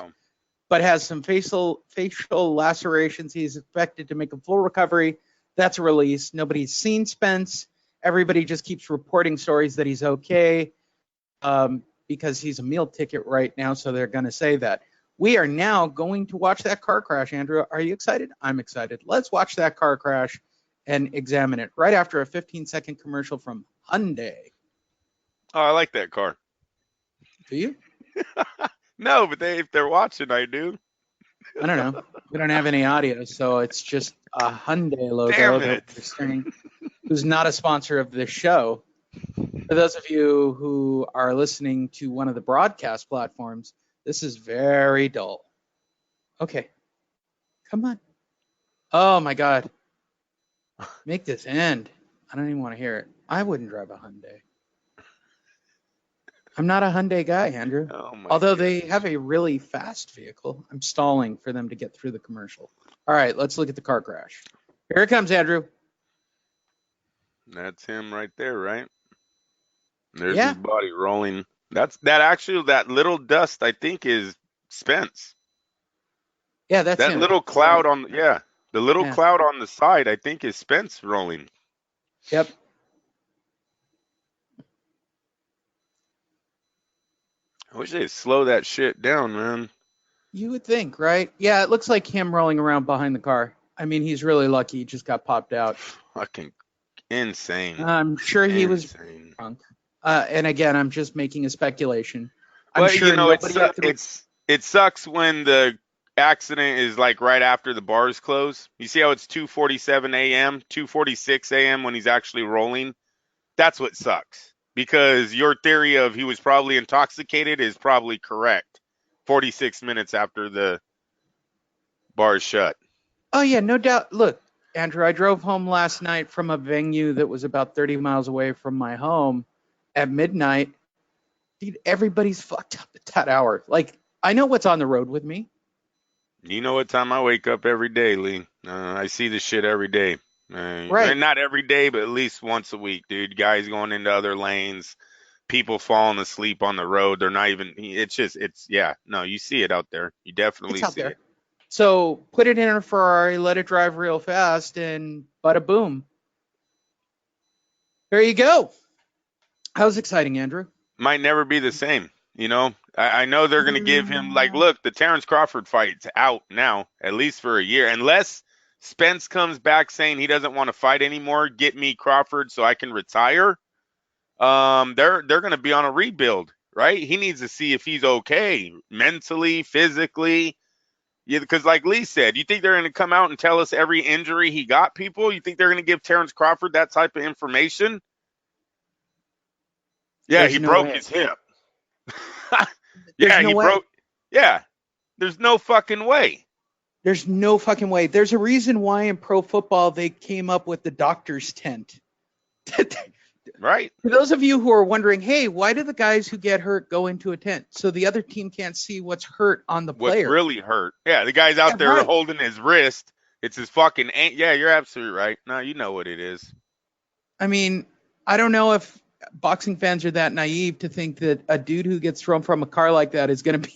but has some facial lacerations. He is expected to make a full recovery. That's a release. Nobody's seen Spence. Everybody just keeps reporting stories that he's okay because he's a meal ticket right now, so they're going to say that. We are now going to watch that car crash, Andrew. Are you excited? I'm excited. Let's watch that car crash and examine it right after a 15-second commercial from Hyundai. Oh, I like that car. Do you? No, but if they're watching, I do. I don't know. We don't have any audio, so it's just a Hyundai logo. Damn it. That we're staring, who's not a sponsor of this show. For those of you who are listening to one of the broadcast platforms, this is very dull. Okay. Come on. Oh, my God. Make this end. I don't even want to hear it. I wouldn't drive a Hyundai. I'm not a Hyundai guy, Andrew. Although they have a really fast vehicle. I'm stalling for them to get through the commercial. All right, let's look at the car crash. Here it comes, Andrew. That's him right there, right? There's his body rolling. That little dust, I think, is Spence. Yeah, that's that him. little cloud on. Yeah, the little cloud on the side, I think, is Spence rolling. Yep. I wish they'd slow that shit down, man. You would think, right? Yeah, it looks like him rolling around behind the car. I mean, he's really lucky he just got popped out. Fucking insane. I'm sure he was drunk. And again, I'm just making a speculation. I'm sure it sucks when the accident is like right after the bars close. You see how it's 2:47 a.m., 2:46 a.m. when he's actually rolling? That's what sucks. Because your theory of he was probably intoxicated is probably correct. 46 minutes after the bars shut. Oh, yeah, no doubt. Look, Andrew, I drove home last night from a venue that was about 30 miles away from my home at midnight. Dude, everybody's fucked up at that hour. Like, I know what's on the road with me. You know what time I wake up every day, Lee. I see this shit every day. Right. Not every day, but at least once a week, dude. Guys going into other lanes, people falling asleep on the road. They're not even, you see it out there. You definitely see it. So put it in a Ferrari, let it drive real fast, and bada boom. There you go. That was exciting, Andrew. Might never be the same. You know, I know they're going to give him, look, the Terence Crawford fight's out now, at least for a year, unless Spence comes back saying he doesn't want to fight anymore. Get me Crawford so I can retire. They're going to be on a rebuild, right? He needs to see if he's okay mentally, physically. Yeah, because like Lee said, you think they're going to come out and tell us every injury he got, people? You think they're going to give Terence Crawford that type of information? Yeah, he broke his hip. Yeah, there's no fucking way. There's no fucking way. There's a reason why in pro football they came up with the doctor's tent. Right. For those of you who are wondering, hey, why do the guys who get hurt go into a tent? So the other team can't see what's hurt on the player. What's really hurt. Yeah, the guy's out there holding his wrist. It's his fucking... Yeah, you're absolutely right. No, you know what it is. I mean, I don't know if boxing fans are that naive to think that a dude who gets thrown from a car like that is going to be...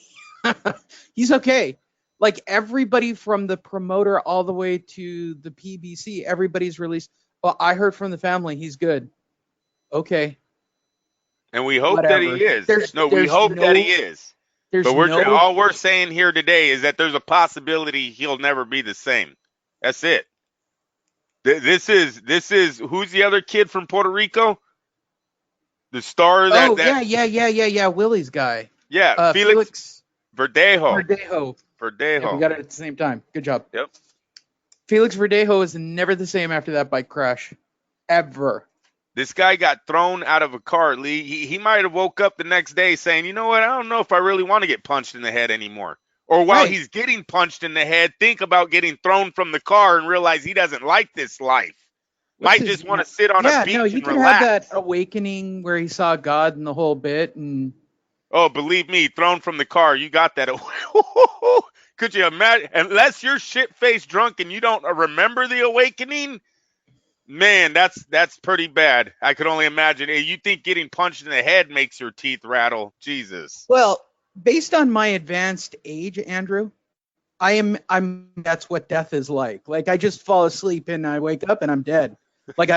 He's okay. Like everybody from the promoter all the way to the PBC, everybody's released. Well, I heard from the family he's good. Okay. And we hope that he is. We hope that he is. But all we're saying here today is that there's a possibility he'll never be the same. That's it. This is who's the other kid from Puerto Rico? The star that yeah, Willie's guy. Yeah, Felix Verdejo. Yeah, we got it at the same time. Good job. Yep. Felix Verdejo is never the same after that bike crash. Ever. This guy got thrown out of a car, Lee. He might have woke up the next day saying, you know what, I don't know if I really want to get punched in the head anymore. Or while he's getting punched in the head, think about getting thrown from the car and realize he doesn't like this life. Might just want to sit on a beach he and could relax. have that awakening where he saw God and the whole bit. And oh, believe me, thrown from the car, you got that. Could you imagine? Unless you're shit-faced drunk and you don't remember the awakening, man, that's pretty bad. I could only imagine. You think getting punched in the head makes your teeth rattle? Jesus. Well, based on my advanced age, Andrew, I'm that's what death is like. Like, I just fall asleep and I wake up and I'm dead. Like,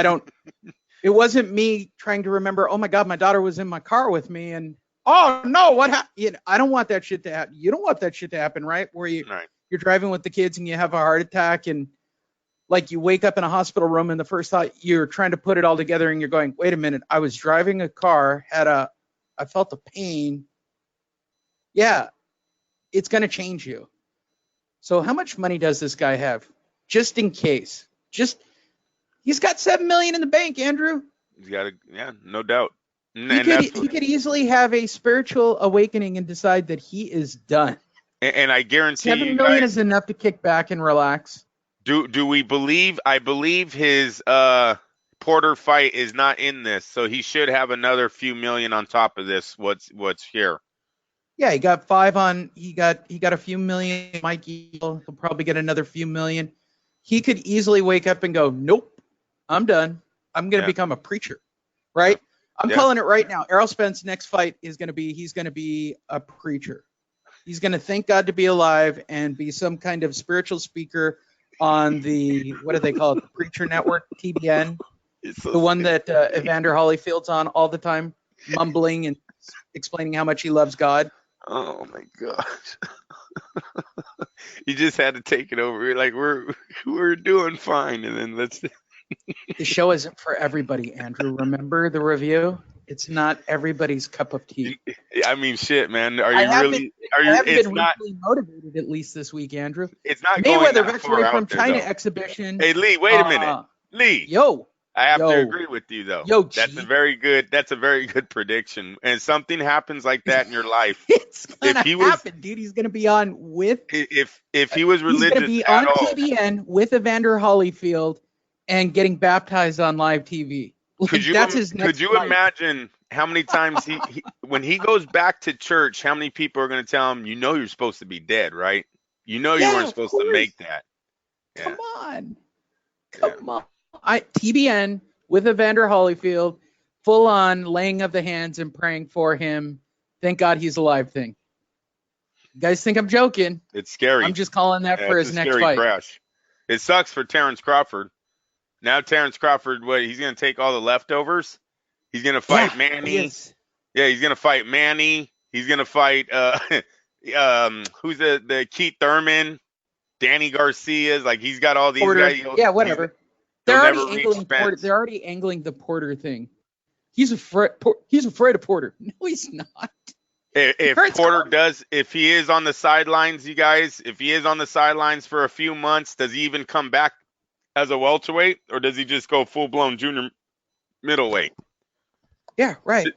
it wasn't me trying to remember, oh my God, my daughter was in my car with me and oh no, what happened? I don't want that shit to happen. You don't want that shit to happen, right? Where you're driving with the kids and you have a heart attack and like you wake up in a hospital room and the first thought you're trying to put it all together and you're going, wait a minute, I was driving a car, I felt the pain. Yeah, it's going to change you. So how much money does this guy have? Just in case. He's got $7 million in the bank, Andrew. He's got no doubt. He could easily have a spiritual awakening and decide that he is done. And I guarantee $7 million is enough to kick back and relax. Do we believe? I believe his Porter fight is not in this, so he should have another few million on top of this. What's here? Yeah, he got 5 on. He got a few million. Mikey, he'll probably get another few million. He could easily wake up and go, nope, I'm done. I'm going to become a preacher, right? I'm calling it right now. Errol Spence's next fight is going to be, he's going to be a preacher. He's going to thank God to be alive and be some kind of spiritual speaker on the, what do they call it? The Preacher Network, TBN. The one that Evander Holyfield's on all the time, mumbling and explaining how much he loves God. Oh my gosh. You just had to take it over. Like, we're doing fine. And then let's. The show isn't for everybody, Andrew. Remember the review? It's not everybody's cup of tea. I mean, shit, man. I haven't been really motivated at least this week, Andrew. It's not Mayweather going victory from there, China exhibition. Hey, Lee, wait a minute. Lee. Yo. I have to agree with you, though. Yo, that's a very good prediction. And something happens like that in your life. It's gonna happen, dude. He's gonna be on with. If he was religious, he's gonna be on TBN with Evander Holyfield and getting baptized on live TV. Could you imagine how many times he when he goes back to church, how many people are going to tell him, you know, you're supposed to be dead, right? You know, you weren't supposed to make that. Yeah. Come on. TBN with Evander Holyfield, full on laying of the hands and praying for him. Thank God he's alive thing. You guys think I'm joking? It's scary. I'm just calling that for his next fight. Crash. It sucks for Terence Crawford. Now Terence Crawford, he's going to take all the leftovers. He's going to fight Manny. Yeah, he's going to fight Manny. He's going to fight who's the Keith Thurman, Danny Garcia's. Like, he's got all these guys. Yeah, whatever. They're already angling the Porter thing. He's afraid of Porter. No, he's not. If he is on the sidelines, you guys, if he is on the sidelines for a few months, does he even come back as a welterweight, or does he just go full-blown junior middleweight? Yeah, right.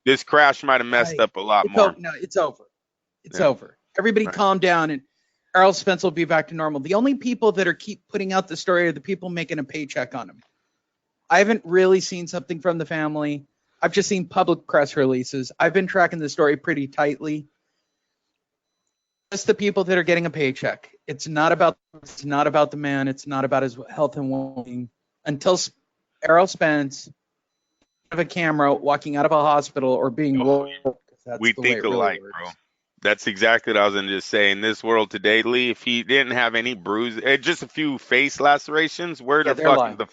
This crash might have messed up a lot more. No, it's over. It's over. Everybody calm down, and Errol Spence will be back to normal. The only people that keep putting out the story are the people making a paycheck on him. I haven't really seen something from the family. I've just seen public press releases. I've been tracking the story pretty tightly. Just the people that are getting a paycheck. It's not about the man. It's not about his health and well-being. Until Errol Spence of a camera walking out of a hospital or being we think alike, bro. That's exactly what I was going to just say. In this world today, Lee, if he didn't have any bruises, just a few face lacerations, where's the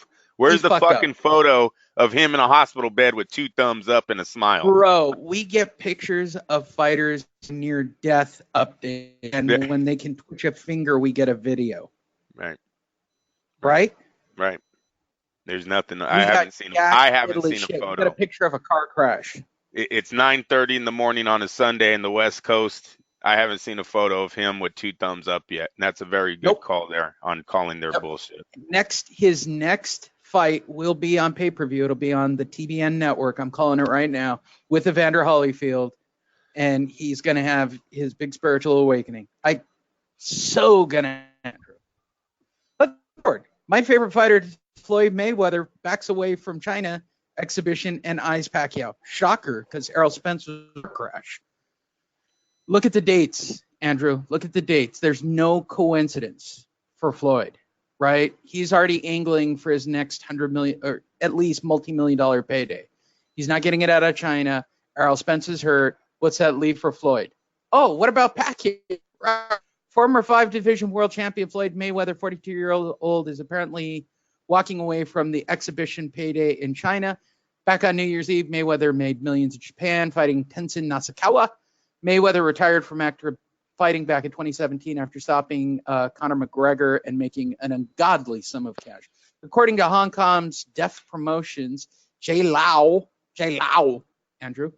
fucking photo of him in a hospital bed with 2 thumbs up and a smile? Bro, we get pictures of fighters near death update, and when they can twitch a finger, we get a video. Right? There's nothing. I haven't seen a photo. We got a picture of a car crash. It's 9:30 in the morning on a Sunday in the West Coast. I haven't seen a photo of him with 2 thumbs up yet. And that's a very good call there on calling their bullshit. His next fight will be on pay-per-view. It'll be on the TBN network. I'm calling it right now with Evander Holyfield, and he's going to have his big spiritual awakening. So gonna. Let's forward. My favorite fighter, Floyd Mayweather, backs away from China exhibition and eyes Pacquiao. Shocker, because Errol Spence was a crash. Look at the dates, Andrew. Look at the dates. There's no coincidence for Floyd, right? He's already angling for his next $100 million or at least multi-million-dollar payday. He's not getting it out of China. Errol Spence is hurt. What's that leave for Floyd? Oh, what about Pacquiao? Former 5-division world champion Floyd Mayweather, 42-year-old, is apparently walking away from the exhibition payday in China. Back on New Year's Eve, Mayweather made millions in Japan fighting Tenzin Nasukawa. Mayweather retired from active fighting back in 2017 after stopping Conor McGregor and making an ungodly sum of cash. According to Hong Kong's Def Promotions, Jay Lau, Andrew,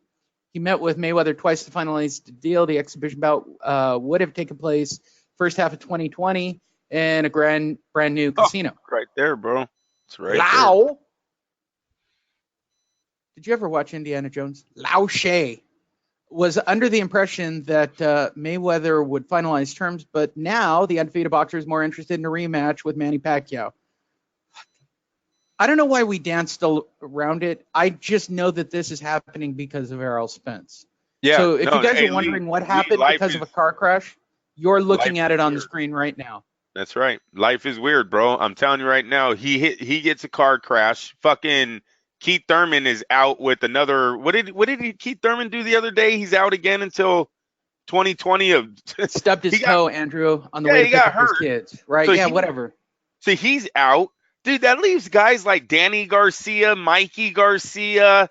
he met with Mayweather twice to finalize the deal. The exhibition bout would have taken place first half of 2020 in a brand new casino. Right there, bro. It's right Lau. there. Did you ever watch Indiana Jones? Lau Shay was under the impression that Mayweather would finalize terms, but now the undefeated boxer is more interested in a rematch with Manny Pacquiao. I don't know why we danced around it. I just know that this is happening because of Errol Spence. Yeah. So if you guys are wondering what happened because of a car crash, you're looking at it on the screen right now. That's right. Life is weird, bro. I'm telling you right now. He gets a car crash. Fucking Keith Thurman is out with another. What did Keith Thurman do the other day? He's out again until 2020. Stubbed his toe, Andrew, on the way to pick up his kids. Right? So whatever. So he's out. Dude, that leaves guys like Danny Garcia, Mikey Garcia,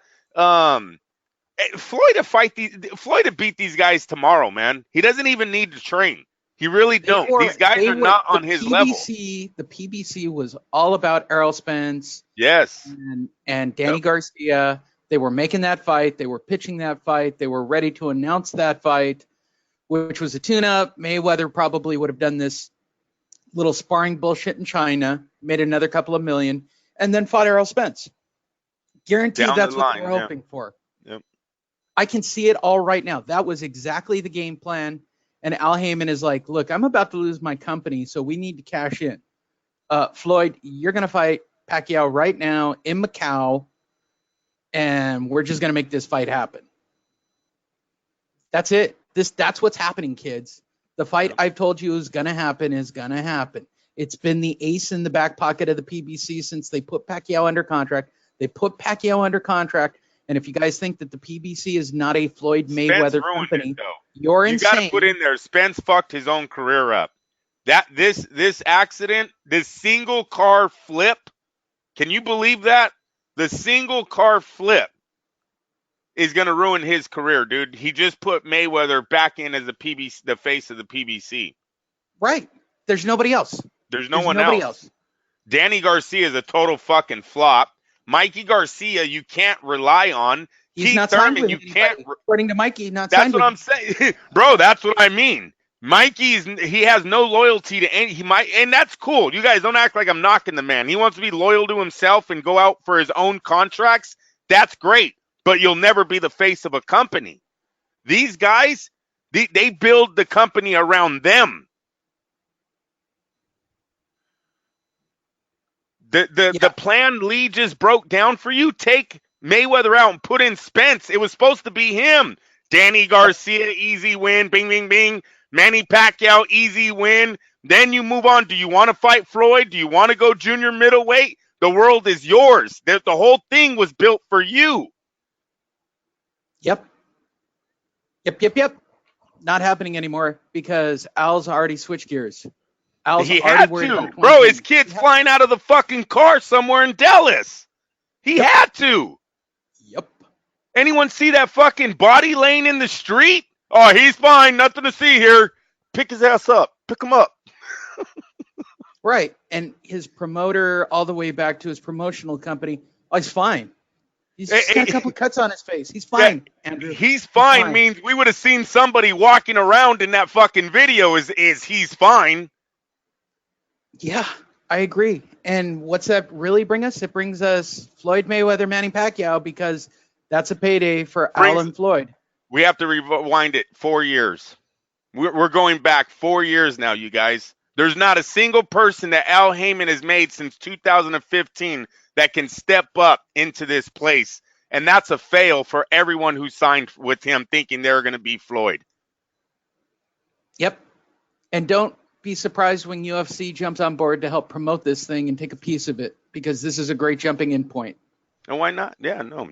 Floyd to beat these guys tomorrow, man. He doesn't even need to train. He really don't. These guys are not on his level. The PBC was all about Errol Spence. Yes. And Danny Garcia. They were making that fight. They were pitching that fight. They were ready to announce that fight, which was a tune-up. Mayweather probably would have done this little sparring bullshit in China, made another couple of million, and then fought Errol Spence. Guaranteed that's what they were hoping for. Yep. I can see it all right now. That was exactly the game plan. And Al Heyman is like, look, I'm about to lose my company, so we need to cash in. Floyd, you're going to fight Pacquiao right now in Macau, and we're just going to make this fight happen. That's it. That's what's happening, kids. The fight I've told you is going to happen is going to happen. It's been the ace in the back pocket of the PBC since they put Pacquiao under contract. They put Pacquiao under contract. And if you guys think that the PBC is not a Floyd Mayweather company, you're insane. You got to put in there, Spence fucked his own career up. This accident, this single car flip, can you believe that? The single car flip is going to ruin his career, dude. He just put Mayweather back in as the face of the PBC. Right. There's nobody else. There's nobody else. Danny Garcia is a total fucking flop. Mikey Garcia, you can't rely on. He's not signed with anybody. According to Mikey, not signed with. That's what I'm saying. Bro, that's what I mean. He has no loyalty to any, and that's cool. You guys don't act like I'm knocking the man. He wants to be loyal to himself and go out for his own contracts. That's great. But you'll never be the face of a company. These guys, they build the company around them. The plan Lee just broke down for you. Take Mayweather out and put in Spence. It was supposed to be him. Danny Garcia, easy win. Bing, bing, bing. Manny Pacquiao, easy win. Then you move on. Do you want to fight Floyd? Do you want to go junior middleweight? The world is yours. The whole thing was built for you. Yep. Not happening anymore because Al's already switched gears. He had to. Bro, his kid's flying out of the fucking car somewhere in Dallas. He had to. Yep. Anyone see that fucking body laying in the street? Oh, he's fine. Nothing to see here. Pick his ass up. Pick him up. Right. And his promoter, all the way back to his promotional company, he's fine. He's got a couple cuts on his face. He's fine, Andrew. He's fine means we would have seen somebody walking around in that fucking video is he's fine. Yeah. I agree. And what's that really bring us? It brings us Floyd Mayweather, Manny Pacquiao, because that's a payday for Alan Floyd. We have to rewind it 4 years. We're going back 4 years now, you guys. There's not a single person that Al Heyman has made since 2015 that can step up into this place. And that's a fail for everyone who signed with him thinking they're going to be Floyd. Yep. And don't be surprised when UFC jumps on board to help promote this thing and take a piece of it, because this is a great jumping in point. And why not? Yeah, no.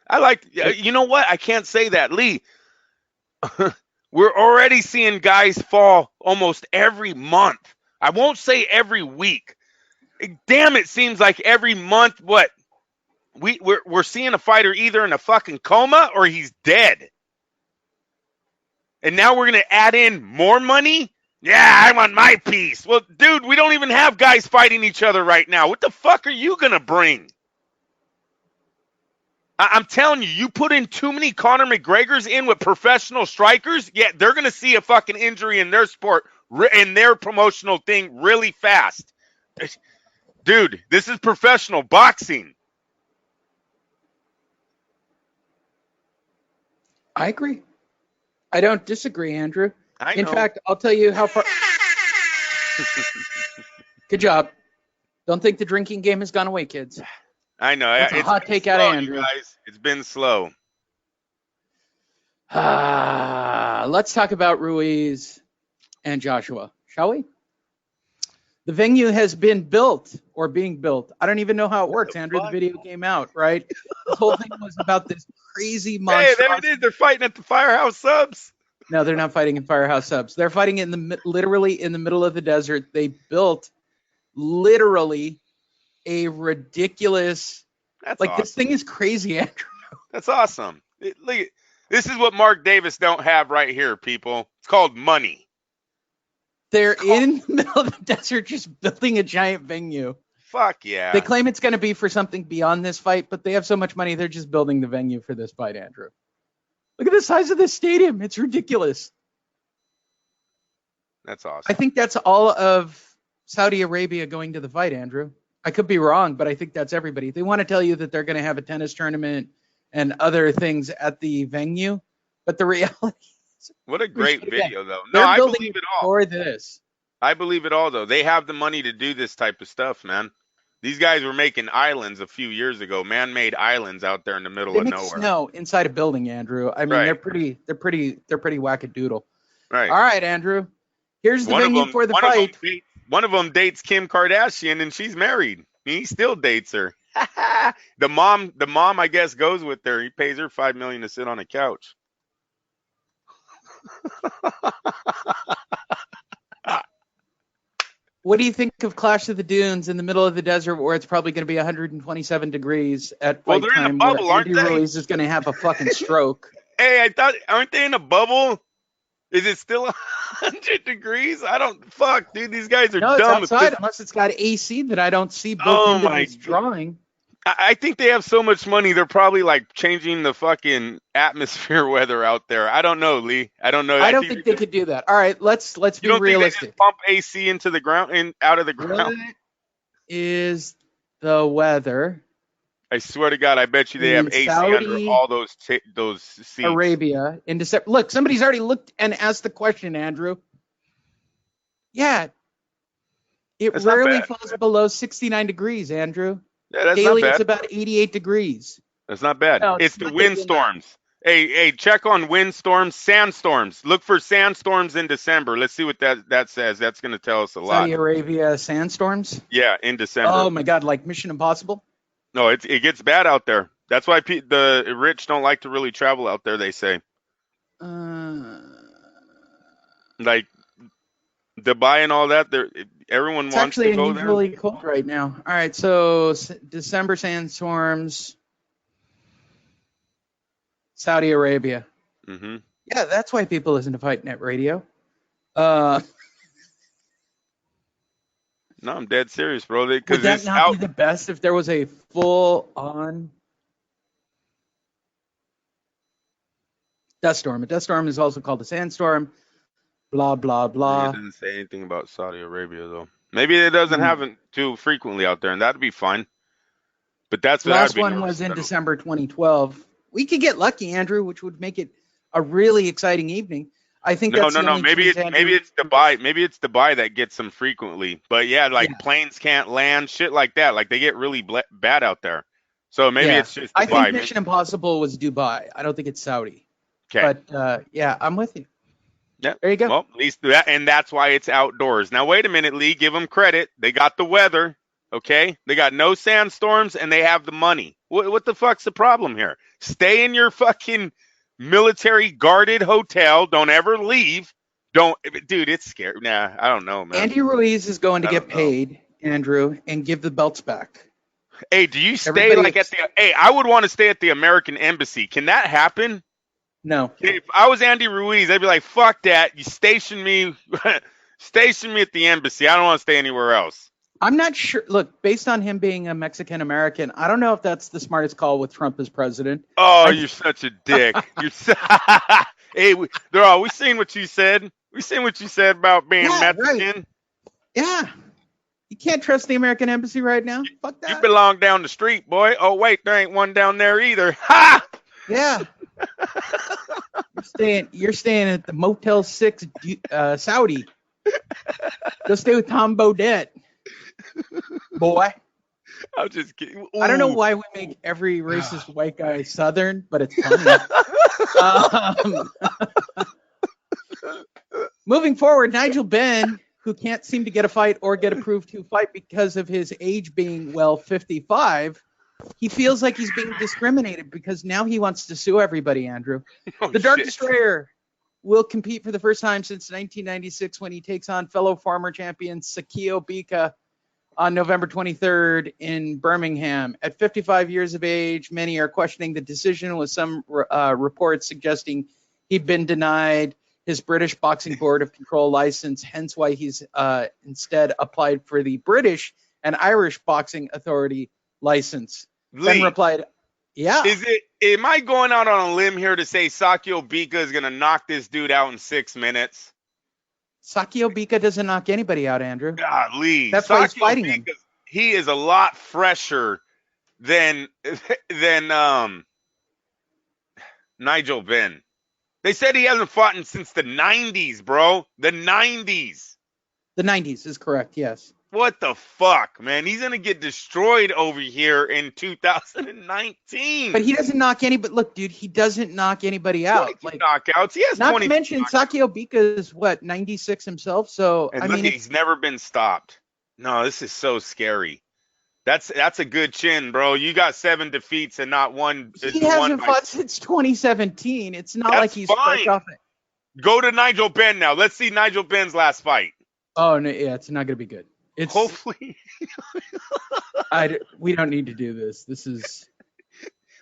I like, you know what? I can't say that, Lee. We're already seeing guys fall almost every month. I won't say every week. Damn, it seems like every month, what? We're seeing a fighter either in a fucking coma or he's dead. And now we're going to add in more money? Yeah, I want my piece. Well, dude, we don't even have guys fighting each other right now. What the fuck are you going to bring? I'm telling you, you put in too many Conor McGregors in with professional strikers, yeah, they're going to see a fucking injury in their sport, in their promotional thing really fast. Dude, this is professional boxing. I agree. I don't disagree, Andrew. I know. In fact, I'll tell you how far. Good job. Don't think the drinking game has gone away, kids. I know. It's a hot take out of Andrew. Guys. It's been slow. Let's talk about Ruiz and Joshua, shall we? The venue has been built or being built. I don't even know how it works, Andrew. The video came out, right? This whole thing was about this crazy monster. Hey, there it is. They're fighting at the Firehouse Subs. No, they're not fighting in Firehouse Subs. They're fighting literally in the middle of the desert. They built literally a ridiculous. That's like awesome. This thing is crazy, Andrew. That's awesome. Look, this is what Mark Davis don't have right here, people. It's called money. They're in the middle of the desert just building a giant venue. Fuck yeah. They claim it's going to be for something beyond this fight, but they have so much money, they're just building the venue for this fight, Andrew. Look at the size of this stadium. It's ridiculous. That's awesome. I think that's all of Saudi Arabia going to the fight, Andrew. I could be wrong, but I think that's everybody. They want to tell you that they're going to have a tennis tournament and other things at the venue, but the reality is... What a great video, though. No, I believe it all. For this. I believe it all, though. They have the money to do this type of stuff, man. These guys were making islands a few years ago, man-made islands out there in the middle of nowhere. Snow inside a building, Andrew. I mean, they're pretty wackadoodle. Right. All right, Andrew. Here's the venue for the fight. One of them dates Kim Kardashian, and she's married. He still dates her. The mom, I guess, goes with her. He pays her $5 million to sit on a couch. What do you think of Clash of the Dunes in the middle of the desert where it's probably going to be 127 degrees at fight they're time? in a bubble, aren't Andy they? Ruiz is going to have a fucking stroke. Hey, I thought, aren't they in a bubble? Is it still 100 degrees? Fuck, dude, these guys are no, dumb. It's outside, unless it's got AC that I don't see built into this drawing. I think they have so much money, they're probably like changing the fucking atmosphere weather out there. I don't know, Lee. I don't know. I don't think they could do that. All right, let's be realistic. Think they just pump AC into the ground and out of the ground? What is the weather? I swear to God, I bet you they have AC under all those seats. Arabia in December. Look, somebody's already looked and asked the question, Andrew. Yeah, it rarely falls below 69 degrees, Andrew. Yeah, that's daily not bad. It's about 88 degrees. That's not bad. No, it's the windstorms. Hey, check on windstorms, sandstorms. Look for sandstorms in December. Let's see what that says. That's going to tell us a lot. Saudi Arabia sandstorms? Yeah, in December. Oh, my God, like Mission Impossible? No, it gets bad out there. That's why the rich don't like to really travel out there, they say. Like Dubai and all that, everyone wants to go there. It's actually really cold right now. All right, so December sandstorms, Saudi Arabia. Mm-hmm. Yeah, that's why people listen to Fight Net Radio. No, I'm dead serious, bro. Would that not be the best if there was a full-on dust storm? A dust storm is also called a sandstorm. Blah, blah, blah. It didn't say anything about Saudi Arabia, though. Maybe it doesn't happen too frequently out there, and that'd be fine. But that's what last one was in December 2012. We could get lucky, Andrew, which would make it a really exciting evening. I think no. Maybe it's Dubai. Maybe it's Dubai that gets them frequently. But yeah, planes can't land, shit like that. Like they get really bad out there. So maybe it's just Dubai. I think Mission Impossible was Dubai. I don't think it's Saudi. Okay. But yeah, I'm with you. Yeah. There you go. Well, at least that, and that's why it's outdoors. Now wait a minute, Lee. Give them credit. They got the weather. Okay. They got no sandstorms, and they have the money. What the fuck's the problem here? Stay in your fucking military guarded hotel. Don't ever leave. Dude, it's scary. Nah, I don't know, man. Andy Ruiz is going to get paid, Andrew, and give the belts back. Hey, do you stay I would want to stay at the American Embassy. Can that happen? No. If I was Andy Ruiz, I'd be like, fuck that. You station me at the embassy. I don't want to stay anywhere else. I'm not sure. Look, based on him being a Mexican American, I don't know if that's the smartest call with Trump as president. Oh, you're such a dick. Hey, we seen what you said. We seen what you said about being Mexican. Right. Yeah. You can't trust the American embassy right now. Fuck that. You belong down the street, boy. Oh, wait, there ain't one down there either. Ha! Yeah. You're staying at the Motel 6 Saudi. Go stay with Tom Bodette. Boy. I'm just kidding. Ooh. I don't know why we make every racist white guy Southern, but it's funny. Moving forward, Nigel Benn, who can't seem to get a fight or get approved to fight because of his age being, 55, he feels like he's being discriminated because now he wants to sue everybody, Andrew. The Dark Destroyer will compete for the first time since 1996 when he takes on fellow former champion Sakio Bika on November 23rd in Birmingham. At 55 years of age, many are questioning the decision, with some reports suggesting he'd been denied his British Boxing Board of Control license, hence why he's instead applied for the British and Irish Boxing Authority license. Then replied, yeah. Am I going out on a limb here to say Sakio Bika is going to knock this dude out in 6 minutes? Sakio Bika doesn't knock anybody out, Andrew. Golly. That's why he's fighting him. He is a lot fresher than Nigel Benn. They said he hasn't fought since the 90s, bro. The 90s. The 90s is correct, yes. What the fuck, man? He's going to get destroyed over here in 2019. But he doesn't knock anybody. Look, dude, he doesn't knock anybody out. Knockouts. He has not 20 to mention, Sakio Bika is, 96 himself? So, he's never been stopped. No, this is so scary. That's a good chin, bro. You got 7 defeats and not one. He hasn't fought since 2017. It's not like he's fresh off it. Go to Nigel Benn now. Let's see Nigel Benn's last fight. Oh, no, yeah, it's not going to be good. Hopefully. We don't need to do this.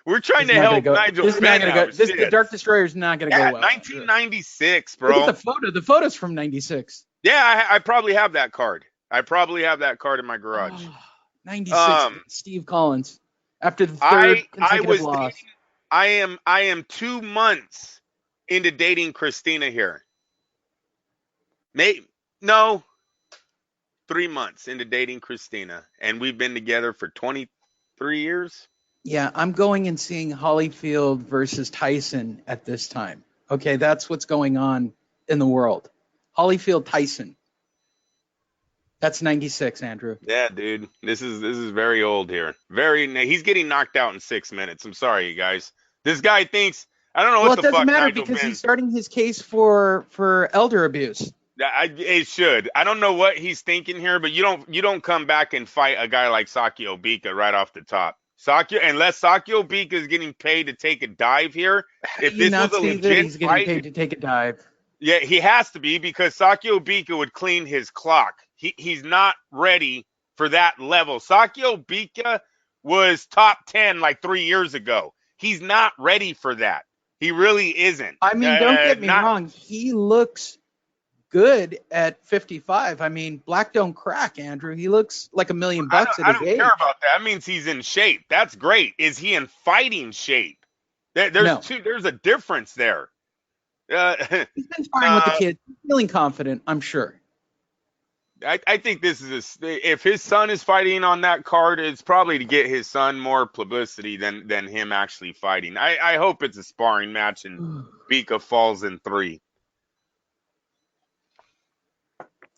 We're trying to help Nigel Benn out. The Dark Destroyer is not going to go well. 1996, bro. Look at the photo. The photo's from 96. Yeah, I probably have that card. I probably have that card in my garage. 96. Steve Collins. After the third consecutive loss. I am 2 months into dating Christina here. 3 months into dating Christina, and we've been together for 23 years. Yeah, I'm going and seeing Holyfield versus Tyson at this time. Okay, that's what's going on in the world. Holyfield Tyson. That's 96, Andrew. Yeah, dude. This is very old here. He's getting knocked out in 6 minutes. I'm sorry, you guys. This guy thinks I don't know what the fuck. Well, it doesn't matter Nigel because Benn. he's starting his case for elder abuse. It should. I don't know what he's thinking here, but you don't come back and fight a guy like Sakio Bika right off the top. Unless Sakio Bika is getting paid to take a dive here. If this was a legit he's getting fight, paid to take a dive. Yeah, he has to be because Sakio Bika would clean his clock. He's not ready for that level. Sakio Bika was top 10 like 3 years ago. He's not ready for that. He really isn't. I mean, don't get me wrong. He looks good at 55. I mean, black don't crack, Andrew. He looks like $1 million at his age. I don't care about that. That means he's in shape. That's great. Is he in fighting shape? There's a difference there. He's been sparring with the kids. He's feeling confident, I'm sure. I think this is if his son is fighting on that card, it's probably to get his son more publicity than him actually fighting. I hope it's a sparring match and Bika falls in 3.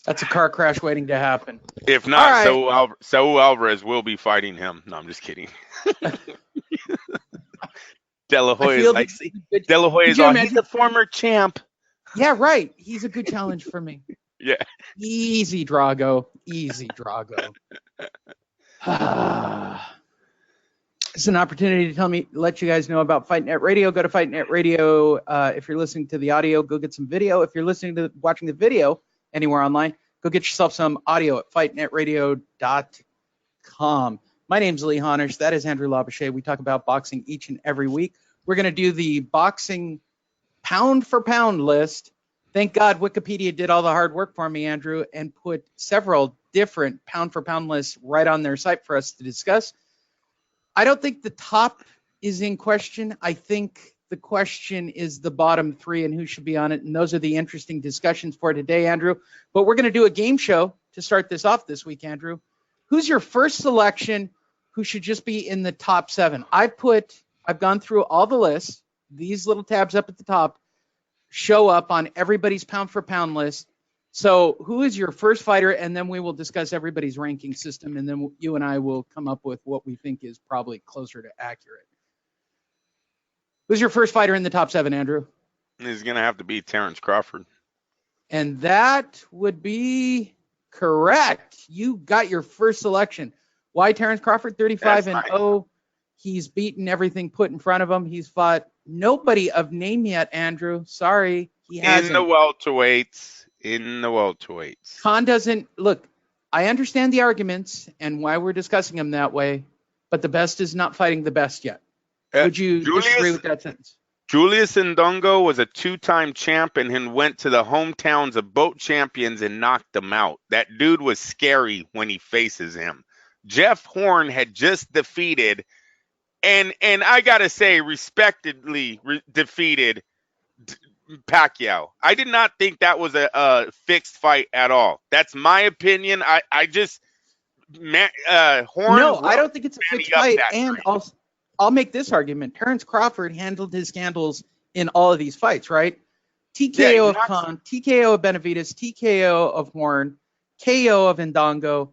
That's a car crash waiting to happen. If not, right. Saul Alvarez will be fighting him. No, I'm just kidding. De La Hoya is on. He's a former champ. Yeah, right. He's a good challenge for me. Yeah. Easy, Drago. Easy, Drago. It's an opportunity to let you guys know about Fight Net Radio. Go to Fight Net Radio. If you're listening to the audio, go get some video. If you're watching the video anywhere online, go get yourself some audio at fightnetradio.com. My name's Lee Honish. That is Andrew Lomachenko. We talk about boxing each and every week. We're going to do the boxing pound for pound list. Thank God Wikipedia did all the hard work for me, Andrew, and put several different pound for pound lists right on their site for us to discuss. I don't think the top is in question. I think the question is the bottom 3 and who should be on it. And those are the interesting discussions for today, Andrew. But we're going to do a game show to start this off this week, Andrew. Who's your first selection who should just be in the top 7? I've gone through all the lists. These little tabs up at the top show up on everybody's pound for pound list. So who is your first fighter? And then we will discuss everybody's ranking system. And then you and I will come up with what we think is probably closer to accurate. Who's your first fighter in the top 7, Andrew? He's going to have to be Terence Crawford. And that would be correct. You got your first selection. Why Terence Crawford? 35-0. He's beaten everything put in front of him. He's fought nobody of name yet, Andrew. Sorry, he hasn't. In the welterweights. Khan doesn't look. I understand the arguments and why we're discussing them that way, but the best is not fighting the best yet. Would you disagree with that sentence? Julius Ndongo was a 2-time champ and went to the hometowns of both champions and knocked them out. That dude was scary when he faces him. Jeff Horn had just defeated, and I gotta say, respectedly defeated Pacquiao. I did not think that was a fixed fight at all. That's my opinion. Horn. No, I don't think it's a fixed fight. And I'll make this argument. Terence Crawford handled his scandals in all of these fights, right? TKO of Khan, TKO of Benavidez, TKO of Horn, KO of Ndongo.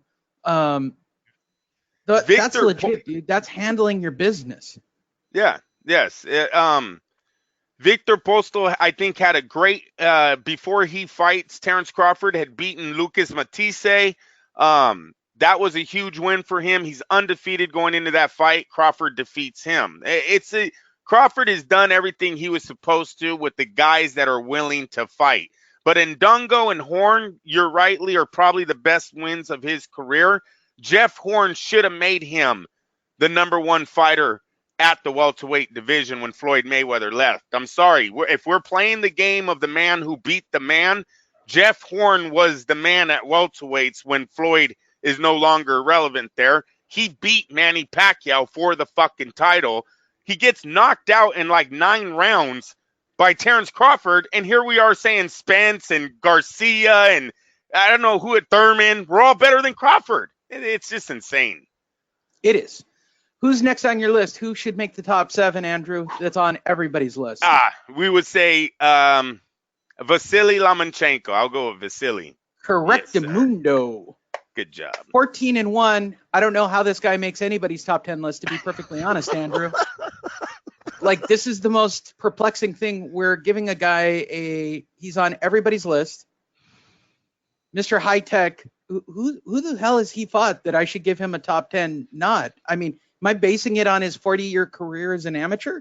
That's legit, dude. That's handling your business. Yeah. Yes. Victor Postol, I think, had a great before he fights Terence Crawford, had beaten Lucas Matisse. That was a huge win for him. He's undefeated going into that fight. Crawford defeats him. Crawford has done everything he was supposed to with the guys that are willing to fight. But Ndongo and Horn, you're rightly, are probably the best wins of his career. Jeff Horn should have made him the number 1 fighter at the welterweight division when Floyd Mayweather left. I'm sorry. If we're playing the game of the man who beat the man, Jeff Horn was the man at welterweights when Floyd is no longer relevant there. He beat Manny Pacquiao for the fucking title. He gets knocked out in like 9 rounds by Terence Crawford, and here we are saying Spence and Garcia and I don't know who at Thurman. We're all better than Crawford. It's just insane. It is. Who's next on your list? Who should make the top 7, Andrew? That's on everybody's list. We would say Vasyl Lomachenko. I'll go with Vasyl. Correctamundo. Good job. 14-1. I don't know how this guy makes anybody's top 10 list, to be perfectly honest, Andrew. Like, this is the most perplexing thing. We're giving a guy he's on everybody's list. Mr. High Tech. Who the hell has he fought that I should give him a top 10 nod? I mean, am I basing it on his 40-year career as an amateur?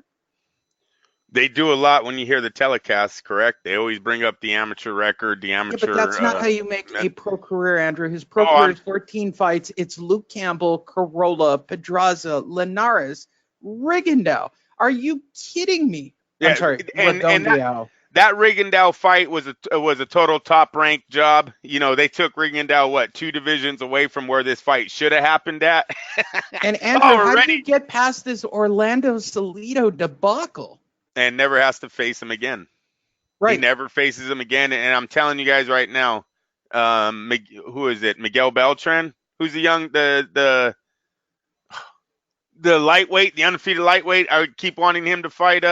They do a lot when you hear the telecasts, correct? They always bring up the amateur record, the amateur. Yeah, but that's not how you make a pro career, Andrew. His pro career is 14 fights. It's Luke Campbell, Corolla, Pedraza, Linares, Rigondeaux. Are you kidding me? Yeah, I'm sorry. That Rigondeaux fight was a total top-ranked job. You know, they took Rigondeaux, 2 divisions away from where this fight should have happened at. And Andrew, how did you get past this Orlando Salido debacle? And never has to face him again. Right. He never faces him again. And I'm telling you guys right now, Who is it? Miguel Beltran, who's the lightweight, the undefeated lightweight. I would keep wanting him to fight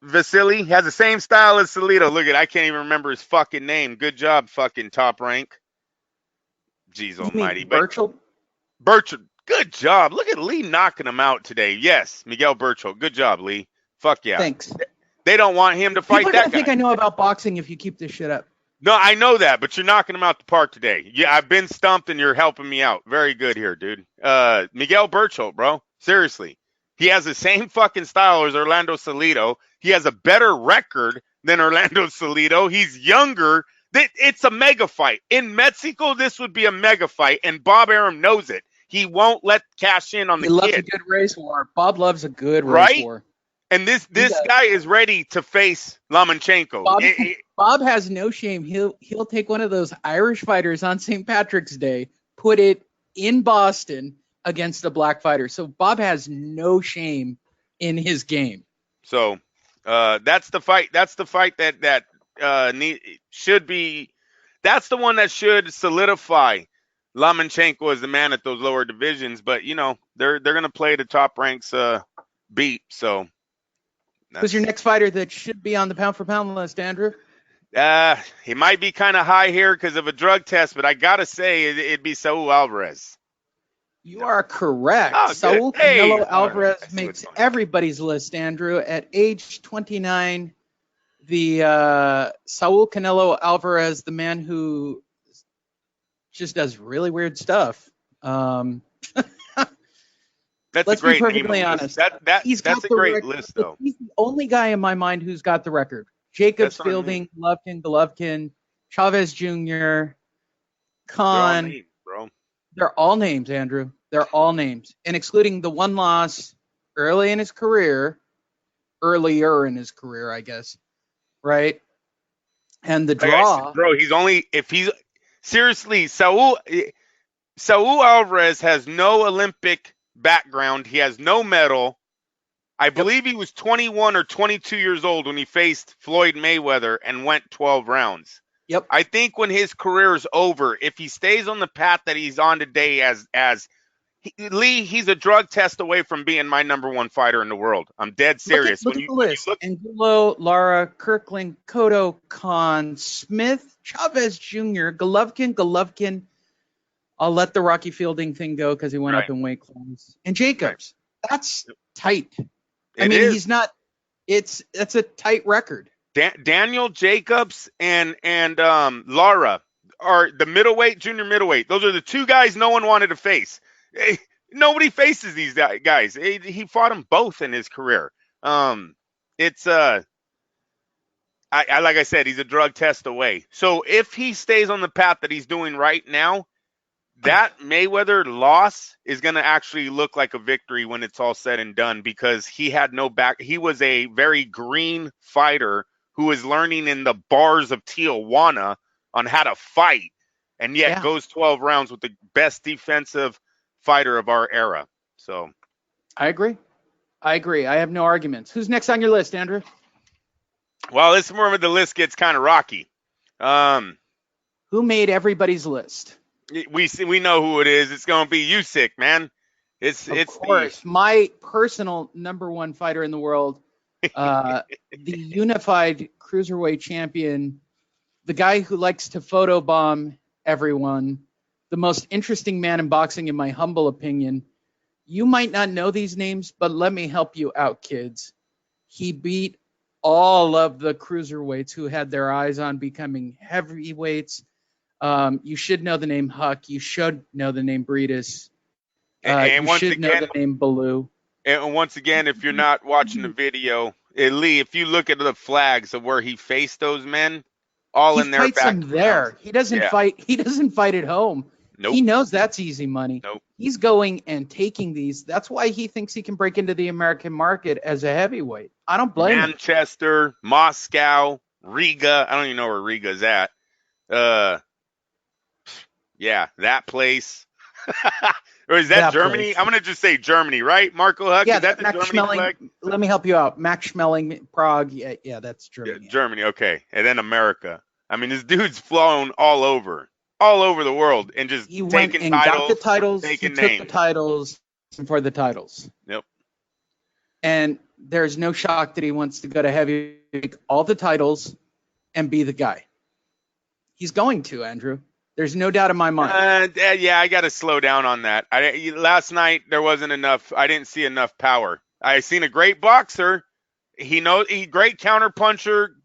Vasily. He has the same style as Salido. Look I can't even remember his fucking name. Good job, fucking Top Rank. Jeez almighty. Burchell? Burchell. Good job. Look at Lee knocking him out today. Yes, Miguel Burchell. Good job, Lee. Fuck yeah. Thanks. They don't want him to fight People that don't guy. think I know about boxing if you keep this shit up. No, I know that, but you're knocking him out the park today. Yeah, I've been stumped and you're helping me out. Very good here, dude. Miguel Burchell, bro. Seriously. He has the same fucking style as Orlando Salido. He has a better record than Orlando Salido. He's younger. It's a mega fight. In Mexico, this would be a mega fight, and Bob Arum knows it. He won't let cash in on the kid. He loves a good race war. Bob loves a good race war. And this guy is ready to face Lomachenko. Bob has no shame. He'll take one of those Irish fighters on St. Patrick's Day, put it in Boston against a black fighter. So Bob has no shame in his game. So that's the fight. That's the fight that should be. That's the one that should solidify Lomachenko as the man at those lower divisions. But they're gonna play the top ranks beat. So. Who's your next fighter that should be on the pound-for-pound list, Andrew? He might be kind of high here because of a drug test, but I got to say it'd be Saul Alvarez. You are correct. Oh, Saul hey. Canelo Alvarez makes everybody's list, Andrew. At age 29, the Saul Canelo Alvarez, the man who just does really weird stuff. Let's be perfectly honest. That's a great list, though. He's the only guy in my mind who's got the record. Jacobs, Fielding, Golovkin, Chavez Jr., Khan. They're all names, Andrew. They're all names. And excluding the one loss earlier in his career, I guess. Right? And the draw. Bro, seriously, Saul Alvarez has no Olympic background. He has no medal. I believe he was 21 or 22 years old when he faced Floyd Mayweather and went 12 rounds. Yep. I think when his career is over, if he stays on the path that he's on today Lee, he's a drug test away from being my number one fighter in the world. I'm dead serious. Look at the list. Angulo, Lara, Kirkland, Cotto, Khan, Smith, Chavez Jr., Golovkin. I'll let the Rocky Fielding thing go because he went up in weight class. And Jacobs. That's tight. He's not. It's a tight record. Daniel Jacobs and Lara are the middleweight, junior middleweight. Those are the two guys no one wanted to face. Nobody faces these guys. He fought them both in his career. Like I said, he's a drug test away. So if he stays on the path that he's doing right now, that Mayweather loss is going to actually look like a victory when it's all said and done because he had no back. He was a very green fighter who is learning in the bars of Tijuana on how to fight and yet goes 12 rounds with the best defensive fighter of our era. So I agree. I have no arguments. Who's next on your list, Andrew? Well, this is where the list gets kind of rocky. Who made everybody's list? We know who it is. It's going to be Usyk, man. It's my personal number one fighter in the world, the unified cruiserweight champion, the guy who likes to photobomb everyone, the most interesting man in boxing, in my humble opinion. You might not know these names, but let me help you out, kids. He beat all of the cruiserweights who had their eyes on becoming heavyweights. You should know the name Huck. You should know the name Breedis. You should know the name Baloo. And once again, if you're not watching the video, Lee, if you look at the flags of where he faced those men, all in their back. He fights them there. He doesn't fight. He doesn't fight at home. Nope. He knows that's easy money. Nope. He's going and taking these. That's why he thinks he can break into the American market as a heavyweight. I don't blame him. Manchester, Moscow, Riga. I don't even know where Riga's at. Yeah, that place. Or is that Germany? Place. I'm going to just say Germany, right? Marco Huck? Yeah, is that the Max Germany flag? Let me help you out. Max Schmeling, Prague. Yeah, that's Germany. Yeah, Germany, okay. And then America. I mean, this dude's flown all over the world and just He went taking and titles, got the titles. He taking took names. the titles for the titles. Yep. And there's no shock that he wants to go to heavyweight, all the titles, and be the guy. He's going to, Andrew. There's no doubt in my mind. Yeah, I got to slow down on that. Last night there wasn't enough. I didn't see enough power. I seen a great boxer. He great counter puncher.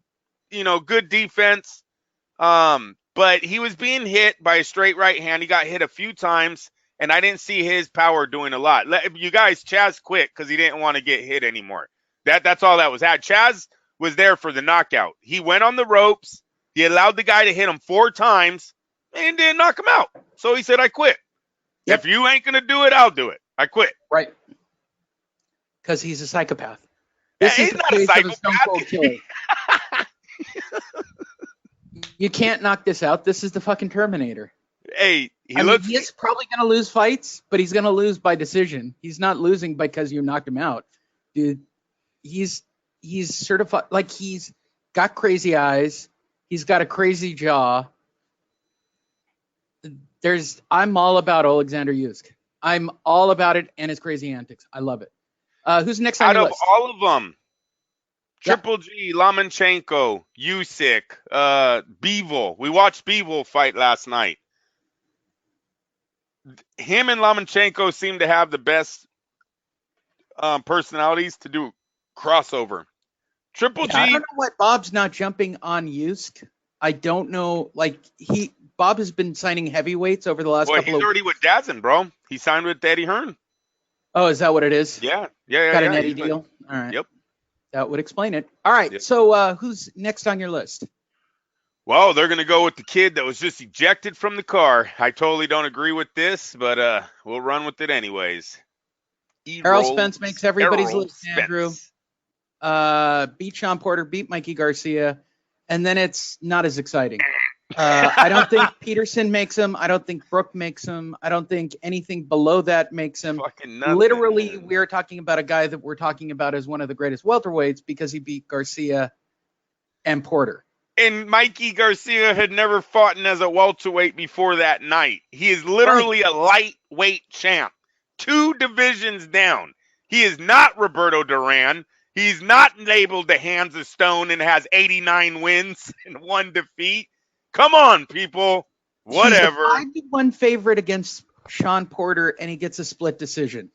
Good defense. But he was being hit by a straight right hand. He got hit a few times, and I didn't see his power doing a lot. You guys, Chaz quit because he didn't want to get hit anymore. That's all that was had. Chaz was there for the knockout. He went on the ropes. He allowed the guy to hit him 4 times and didn't knock him out. So he said, I quit. Yep. If you ain't going to do it, I'll do it. I quit. Right. Because he's a psychopath. He's not a psychopath. You can't knock this out. This is the fucking Terminator. Hey, he is probably going to lose fights, but he's going to lose by decision. He's not losing because you knocked him out. Dude, he's certified. Like, he's got crazy eyes. He's got a crazy jaw. I'm all about Oleksandr Usyk. I'm all about it and his crazy antics. I love it. Who's next on your list? Out of all of them, Triple G, Lomachenko, Usyk, Bivol. We watched Bivol fight last night. Him and Lomachenko seem to have the best personalities to do crossover. Triple G. I don't know why Bob's not jumping on Usyk. I don't know. Like, Bob has been signing heavyweights over the last couple of weeks. He's already with Dazn, bro. He signed with Eddie Hearn. Oh, is that what it is? Yeah. Got an Eddie deal? All right. Yep. That would explain it. All right. Yep. So who's next on your list? Well, they're going to go with the kid that was just ejected from the car. I totally don't agree with this, but we'll run with it anyways. Errol Spence makes everybody's list, Andrew. Beat Sean Porter, beat Mikey Garcia, and then it's not as exciting. I don't think Peterson makes him. I don't think Brook makes him. I don't think anything below that makes him. Literally, we're talking about a guy that we're talking about as one of the greatest welterweights because he beat Garcia and Porter. And Mikey Garcia had never fought as a welterweight before that night. He is literally a lightweight champ. 2 divisions down. He is not Roberto Duran. He's not labeled the Hands of Stone and has 89 wins and 1 defeat. Come on, people. Whatever. He's a 5-1 favorite against Sean Porter, and he gets a split decision.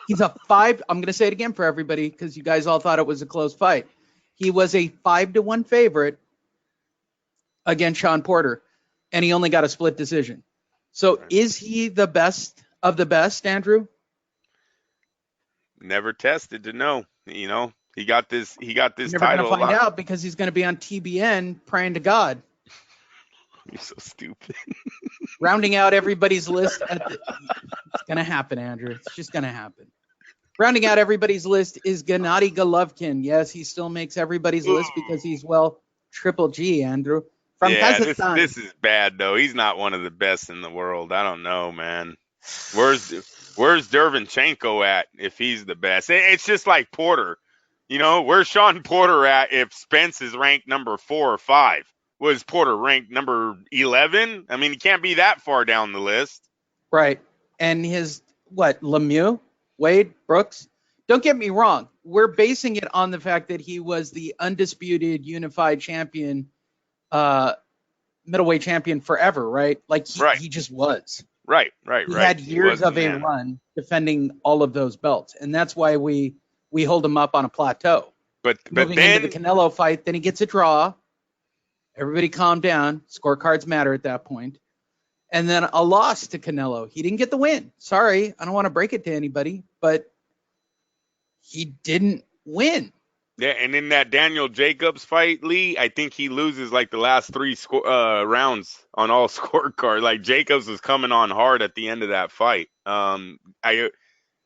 He's a 5. I'm going to say it again for everybody because you guys all thought it was a close fight. He was a 5-1 favorite against Sean Porter, and he only got a split decision. So is he the best of the best, Andrew? Never tested to know. He got this Never title. Never going to find out because he's going to be on TBN praying to God. You're so stupid. Rounding out everybody's list. It's going to happen, Andrew. It's just going to happen. Rounding out everybody's list is Gennady Golovkin. Yes, he still makes everybody's list because he's, Triple G, Andrew. From Kazakhstan. This is bad, though. He's not one of the best in the world. I don't know, man. Where's Derevchenko at if he's the best? It's just like Porter. Where's Sean Porter at if Spence is ranked number 4 or 5? Was Porter ranked number 11? I mean, he can't be that far down the list. Right. And his, Lemieux? Wade? Brooks? Don't get me wrong. We're basing it on the fact that he was the undisputed unified champion, middleweight champion forever, right? He just was. Right. He had years of a run defending all of those belts. And that's why we hold him up on a plateau. But moving then into the Canelo fight, then he gets a draw. Everybody calm down. Scorecards matter at that point. And then a loss to Canelo. He didn't get the win. Sorry, I don't want to break it to anybody, but he didn't win. Yeah, and in that Daniel Jacobs fight, Lee, I think he loses the last 3 rounds on all scorecards. Jacobs was coming on hard at the end of that fight. I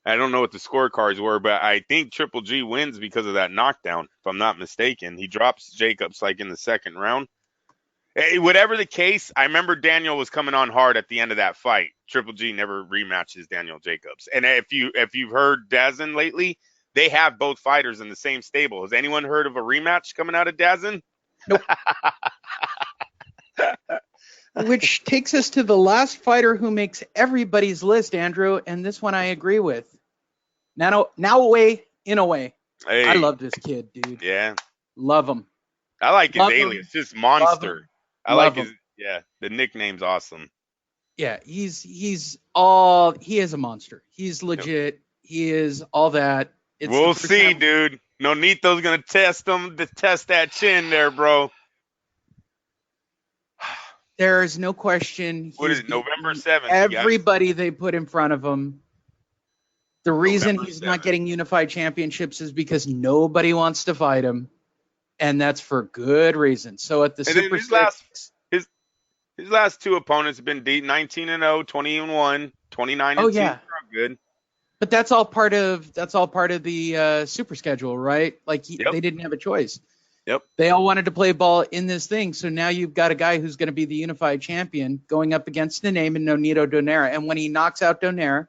don't know what the scorecards were, but I think Triple G wins because of that knockdown, if I'm not mistaken. He drops Jacobs in the 2nd round. Whatever the case, I remember Daniel was coming on hard at the end of that fight. Triple G never rematches Daniel Jacobs. And if you've heard Dazn lately, they have both fighters in the same stable. Has anyone heard of a rematch coming out of Dazn? Nope. Which takes us to the last fighter who makes everybody's list, Andrew, and this one I agree with. Naoya Inoue. Hey. I love this kid, dude. Yeah. Love him. I like his Love alias, him. just monster. I Love like his, the nickname's awesome. Yeah, he is a monster. He's legit. Yep. He is all that. We'll see, dude. Nonito's going to test that chin there, bro. There's no question. What is it, November 7th? Everybody they put in front of him. The reason he's not getting unified championships is because nobody wants to fight him, and that's for good reason. So at the Super Six, his last two opponents have been 19-0, 20-1, 29-2. Oh yeah, good. But that's all part of the super schedule, right? Like they didn't have a choice. Yep. They all wanted to play ball in this thing. So now you've got a guy who's going to be the unified champion going up against Nene and Nonito Donaire. And when he knocks out Donaire,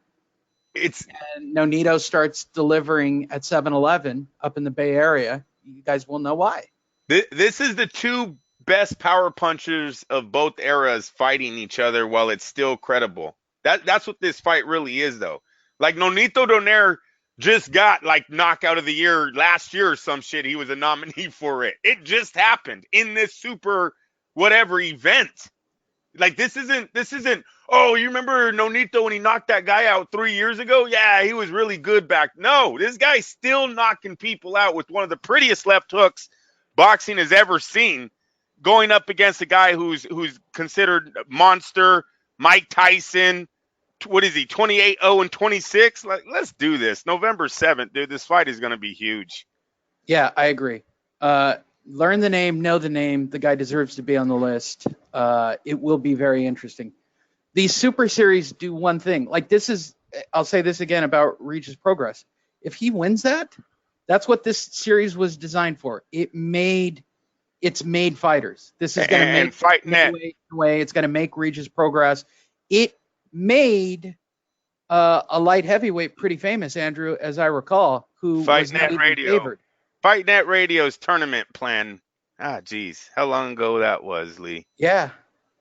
and Nonito starts delivering at 7-Eleven up in the Bay Area, you guys will know why. This is the two best power punchers of both eras fighting each other while it's still credible. That's what this fight really is, though. Like Nonito Donaire just got like knockout of the year last year or some shit. He was a nominee for it. It just happened in this super whatever event. Like this isn't, oh, you remember Nonito when he knocked that guy out 3 years ago? Yeah, he was really good back. No, this guy's still knocking people out with one of the prettiest left hooks boxing has ever seen, going up against a guy who's considered monster, Mike Tyson. What is he, 28-0-26? Like, let's do this. November 7th, dude. This fight is going to be huge. Yeah, I agree. Learn the name, know the name. The guy deserves to be on the list. It will be very interesting. These super series do one thing. Like I'll say this again about Regis Progress. If he wins that's what this series was designed for. It's made fighters. This is going to make fight net. It's going to make Regis Progress. It made a light heavyweight pretty famous, Andrew, as I recall, who Fight was Net not even Radio. favored. Fight Net Radio's tournament plan. Geez. How long ago that was, Lee? Yeah.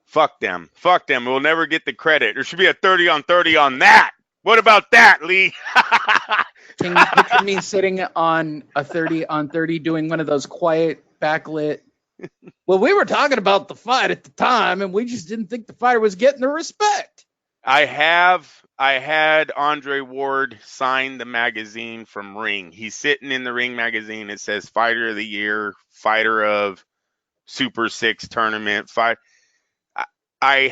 Fuck them. We'll never get the credit. There should be a 30-on-30 on that. What about that, Lee? Can you picture me sitting on a 30-on-30 doing one of those quiet, backlit? Well, we were talking about the fight at the time, and we just didn't think the fighter was getting the respect. I had Andre Ward sign the magazine from Ring. He's sitting in the Ring magazine. It says Fighter of the Year, Fighter of Super 6 tournament. I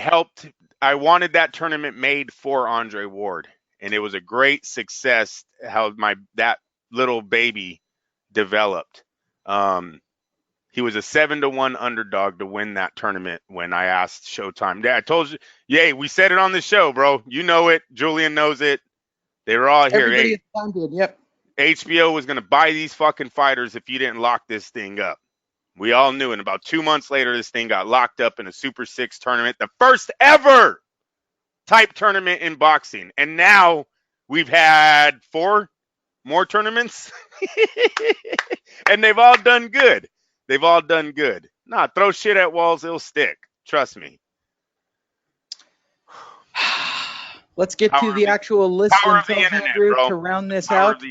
wanted that tournament made for Andre Ward, and it was a great success how that little baby developed. He was a 7-1 underdog to win that tournament when I asked Showtime. Yeah, I told you. Yay, we said it on the show, bro. You know it. Julian knows it. They were all here. Everybody at the time did, yep. HBO was going to buy these fucking fighters if you didn't lock this thing up. We all knew. And about 2 months later, this thing got locked up in a Super 6 tournament, the first ever type tournament in boxing. And now we've had 4 more tournaments, and they've all done good. Nah, throw shit at walls, it'll stick. Trust me. Let's get to the actual list themselves, Andrew, to round this out.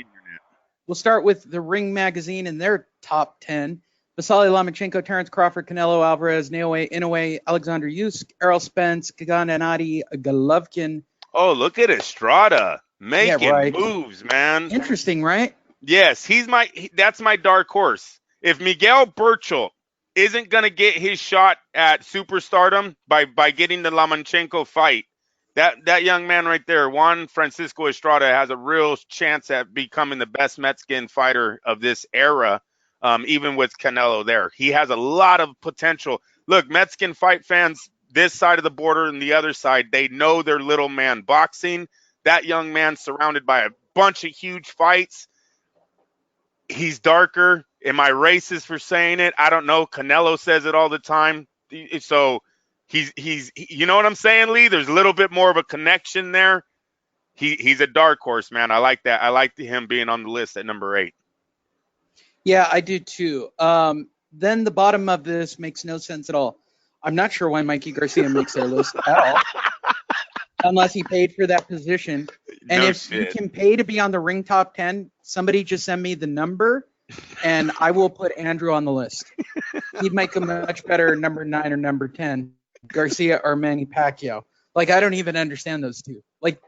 We'll start with the Ring magazine and their top 10. Vasyl Lomachenko, Terence Crawford, Canelo Álvarez, Naoya Inoue, Oleksandr Usyk, Errol Spence, Gennady Golovkin. Oh, look at Estrada making moves, man. Interesting, right? Yes, that's my dark horse. If Miguel Burchell isn't going to get his shot at superstardom by getting the Lomachenko fight, that young man right there, Juan Francisco Estrada, has a real chance at becoming the best Mexican fighter of this era, even with Canelo there. He has a lot of potential. Look, Mexican fight fans, this side of the border and the other side, they know their little man boxing. That young man surrounded by a bunch of huge fights. He's darker. Am I racist for saying it? I don't know. Canelo says it all the time. So he's you know what I'm saying, Lee? There's a little bit more of a connection there. He's a dark horse, man. I like that. I like him being on the list at number 8. Yeah, I do too. then the bottom of this makes no sense at all. I'm not sure why Mikey Garcia makes their list at all, unless he paid for that position. And if you can pay to be on the ring top 10, somebody just send me the number, and I will put Andrew on the list. He'd make a much better number 9 or number 10, Garcia or Manny Pacquiao. Like, I don't even understand those two. Like,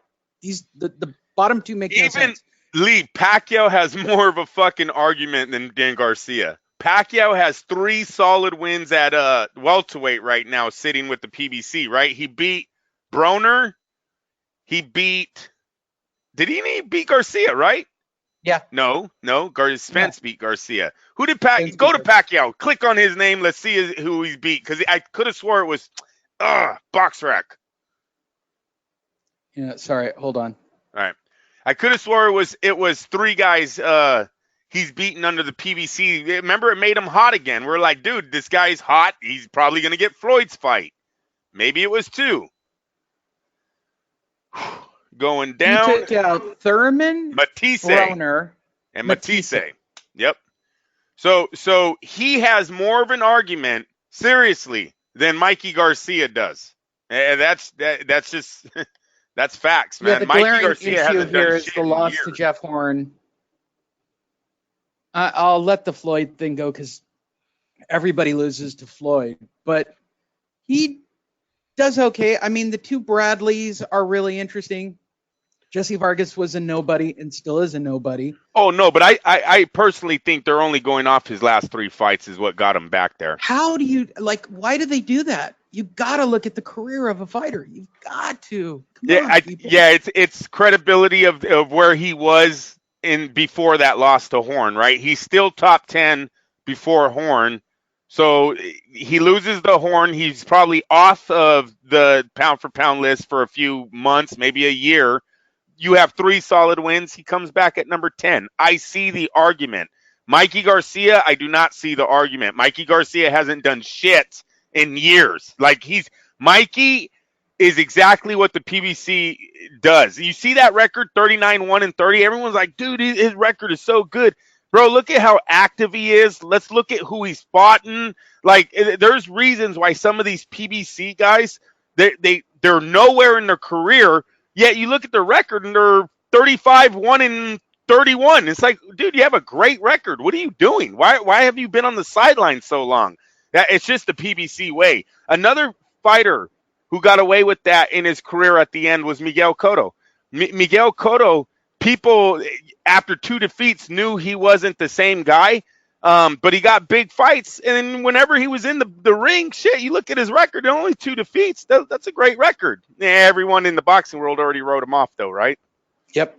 the bottom two make no sense. Lee, Pacquiao has more of a fucking argument than Garcia. Pacquiao has 3 solid wins at welterweight right now, sitting with the PBC, right? He beat Broner. Did he beat Garcia, right? Yeah. No. Spence beat Garcia. Who did Pacquiao? Go to Pacquiao. Click on his name. Let's see who he's beat. Because I could have swore it was box rack. Yeah, sorry. Hold on. All right. I could have swore it was 3 guys he's beaten under the PBC. Remember, it made him hot again. We're like, dude, this guy's hot. He's probably going to get Floyd's fight. Maybe it was 2. Going down. He took out Thurman, Matisse, Broner, and Matisse. Yep. So he has more of an argument, seriously, than Mikey Garcia does. And that's just that's facts, man. Yeah, the Mikey glaring Garcia issue hasn't here done is shit the in loss years. to Jeff Horn. I'll let the Floyd thing go because everybody loses to Floyd, but he does okay. I mean, the 2 Bradleys are really interesting. Jesse Vargas was a nobody and still is a nobody. Oh, no, but I personally think they're only going off his last 3 fights is what got him back there. How do you, why do they do that? You've got to look at the career of a fighter. You've got to. Come on, people. It's credibility of where he was before that loss to Horn, right? He's still top 10 before Horn. So he loses the Horn. He's probably off of the pound-for-pound list for a few months, maybe a year. You have 3 solid wins. He comes back at number 10. I see the argument. Mikey Garcia, I do not see the argument. Mikey Garcia hasn't done shit in years. Mikey is exactly what the PBC does. You see that record, 39-1-30. Everyone's like, dude, his record is so good. Bro, look at how active he is. Let's look at who he's fought in. There's reasons why some of these PBC guys, they're nowhere in their career, yet you look at their record and they're 35-1-31. It's like, dude, you have a great record. What are you doing? Why have you been on the sidelines so long? It's just the PBC way. Another fighter who got away with that in his career at the end was Miguel Cotto. Miguel Cotto, people after 2 defeats knew he wasn't the same guy, but he got big fights. And whenever he was in the ring, shit, you look at his record, only 2 defeats. That's a great record. Everyone in the boxing world already wrote him off, though, right? Yep.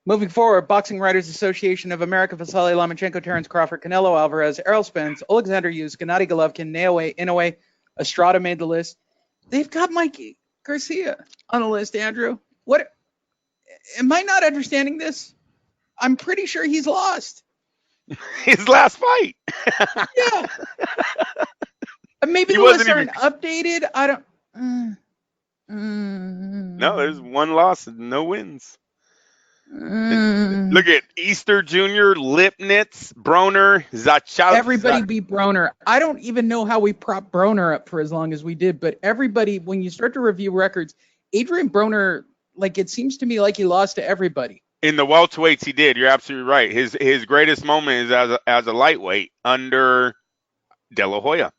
Moving forward, Boxing Writers Association of America, Vasyl Lomachenko, Terence Crawford, Canelo Álvarez, Errol Spence, Oleksandr Usyk, Gennady Golovkin, Naoya Inoue, Estrada made the list. They've got Mikey Garcia on the list, Andrew. What? Am I not understanding this? I'm pretty sure he's lost. His last fight. Yeah. Maybe the lists aren't updated. I don't. No, there's 1 loss and no wins. Look at Easter Jr., Lipnitz, Broner, Zachal. Everybody beat Broner. I don't even know how we prop Broner up for as long as we did, but everybody, when you start to review records, Adrian Broner, it seems to me like he lost to everybody. In the welterweights, he did. You're absolutely right. His greatest moment is as a lightweight under De La Hoya. As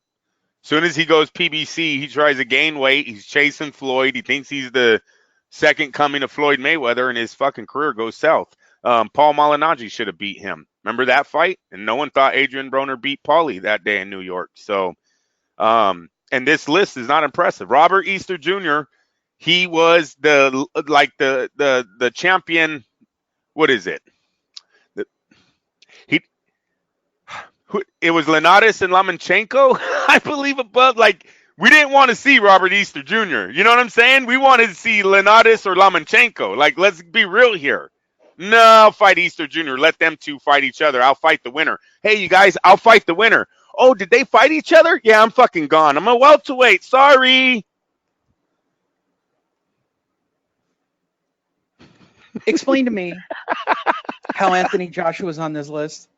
soon as he goes PBC, he tries to gain weight. He's chasing Floyd. He thinks he's the second coming of Floyd Mayweather, and his fucking career goes south. Paul Malignaggi should have beat him. Remember that fight? And no one thought Adrian Broner beat Paulie that day in New York. So, and this list is not impressive. Robert Easter Jr., he was the champion. What is it? It was Linares and Lomachenko, I believe, above. We didn't want to see Robert Easter Jr. You know what I'm saying? We wanted to see Linares or Lomachenko. Let's be real here. No, I'll fight Easter Jr. Let them 2 fight each other. I'll fight the winner. Hey, you guys, I'll fight the winner. Oh, did they fight each other? Yeah, I'm fucking gone. I'm a welterweight. Sorry. Explain to me how Anthony Joshua was on this list.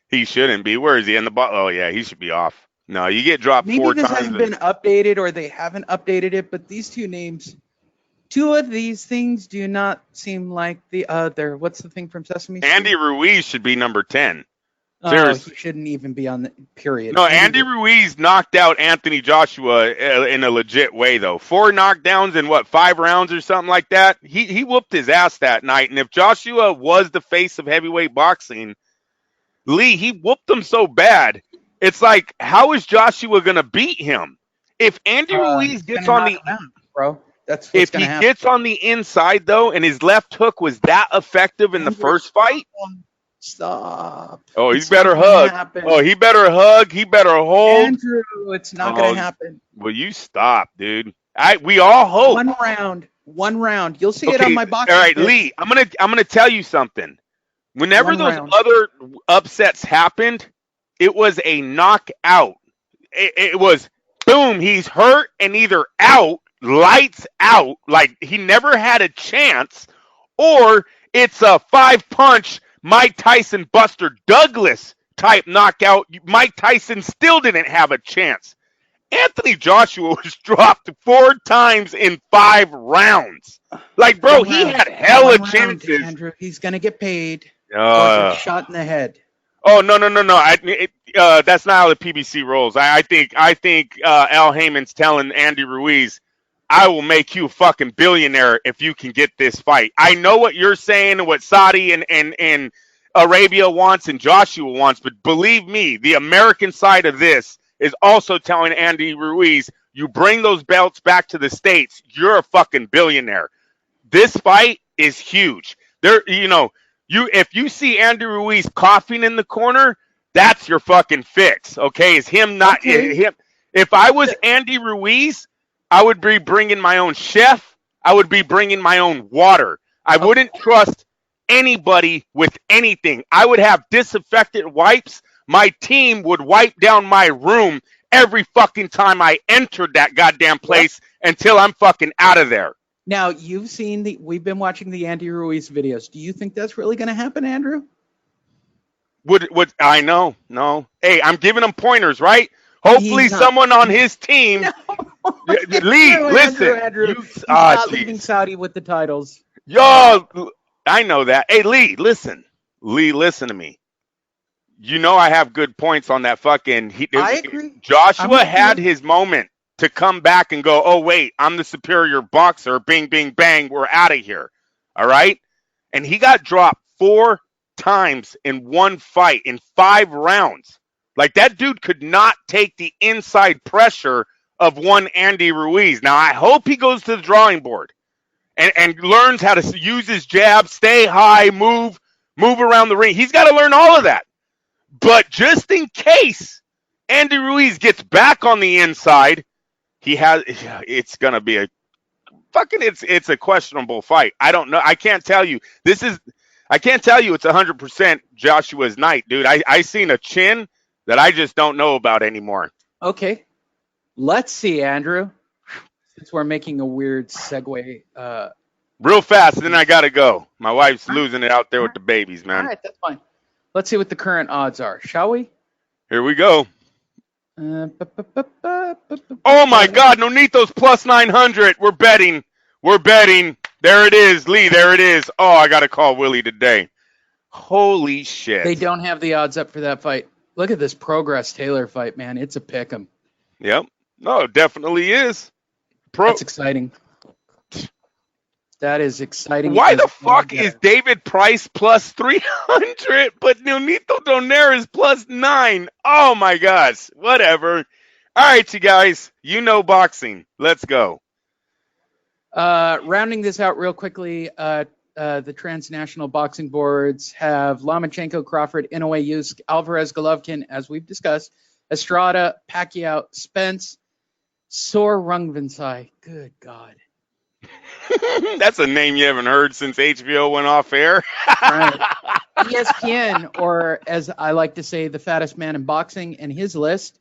He shouldn't be. Where is he in the ball? Oh yeah, he should be off. No, you get dropped Maybe 4 this times. hasn't been updated or they haven't updated it, but these two of these things do not seem like the other. What's the thing from Sesame Street? Andy Ruiz should be number 10. Oh, Seriously. he shouldn't even be on the period. No, Andy Ruiz knocked out Anthony Joshua in a legit way, though. 4 knockdowns in 5 rounds or something like that. He whooped his ass that night. And if Joshua was the face of heavyweight boxing, Lee, he whooped him so bad. It's like, how is Joshua going to beat him? If Andy Ruiz gets on the bro, that's if he gets on the inside though, and his left hook was that effective in the first fight. Stop. Oh, he better hug. Oh, he better hug. He better hold. Andrew, it's not going to happen. Well, you stop, dude. We all hope. One round. You'll see it on my boxing. All right, Lee. I'm gonna tell you something. Whenever those other upsets happened, it was a knockout. It was boom. He's hurt and either out, lights out, like he never had a chance, or it's a 5-punch Mike Tyson Buster Douglas type knockout. Mike Tyson still didn't have a chance. Anthony Joshua was dropped 4 times in 5 rounds. Like, bro, he had hella chances. Andrew, he's gonna get paid. Shot in the head. Oh no! That's not how the PBC rolls. I think Al Heyman's telling Andy Ruiz, I will make you a fucking billionaire if you can get this fight. I know what you're saying and what Saudi and Arabia wants and Joshua wants, but believe me, the American side of this is also telling Andy Ruiz, you bring those belts back to the States, you're a fucking billionaire. This fight is huge. If you see Andy Ruiz coughing in the corner, that's your fucking fix. Okay, it's him, not him. If I was Andy Ruiz, I would be bringing my own chef. I would be bringing my own water. I wouldn't trust anybody with anything. I would have disinfectant wipes. My team would wipe down my room every fucking time I entered that goddamn place until I'm fucking out of there. Now, we've been watching the Andy Ruiz videos. Do you think that's really going to happen, Andrew? Would I know? No. Hey, I'm giving him pointers, right? Hopefully someone on his team. Lee, listen. Andrew, he's not leaving Saudi with the titles. Yo, I know that. Hey, Lee, listen. Lee, listen to me. You know I have good points on that fucking. I agree. Joshua had his moment to come back and go, oh, wait, I'm the superior boxer. Bing, bing, bang. We're out of here. All right? And he got dropped 4 times in one fight in 5 rounds. Like, that dude could not take the inside pressure of one Andy Ruiz. Now, I hope he goes to the drawing board and learns how to use his jab, stay high, move around the ring. He's got to learn all of that. But just in case Andy Ruiz gets back on the inside, it's going to be it's a questionable fight. I don't know. I can't tell you. I can't tell you it's 100% Joshua's night, dude. I seen a chin that I just don't know about anymore. Okay. Let's see, Andrew. Since we're making a weird segue. Real fast, then I got to go. My wife's losing it out there with the babies, man. All right, that's fine. Let's see what the current odds are, shall we? Here we go. Oh, my God. Nonito's plus 900. We're betting. There it is, Lee. There it is. Oh, I got to call Willie today. Holy shit. They don't have the odds up for that fight. Look at this Progress Taylor fight, man. It's a pick 'em. Yep. No, it definitely is. That's exciting. That is exciting. Why the fuck is David Price plus 300, but Nonito Donaire is plus 9? Oh, my gosh. Whatever. All right, you guys. You know boxing. Let's go. Rounding this out real quickly, the transnational boxing boards have Lomachenko, Crawford, Inoue, Usyk, Alvarez, Golovkin, as we've discussed, Estrada, Pacquiao, Spence, Sor Rungvisai. Good God. That's a name you haven't heard since HBO went off air. Right. ESPN, or as I like to say, the fattest man in boxing, and his list.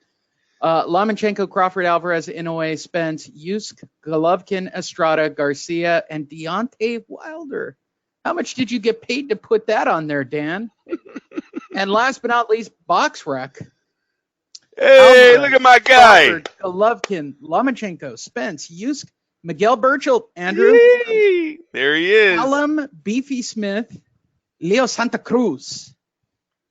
Lomachenko, Crawford, Alvarez, Inoue, Spence, Usyk, Golovkin, Estrada, Garcia, and Deontay Wilder. How much did you get paid to put that on there, Dan? And last but not least, Box Rec. Hey, Álvarez, look at my guy. Crawford, Golovkin, Lomachenko, Spence, Usyk, Miguel Burchell, Andrew, Yee. There he is. Callum, Beefy Smith, Leo Santa Cruz.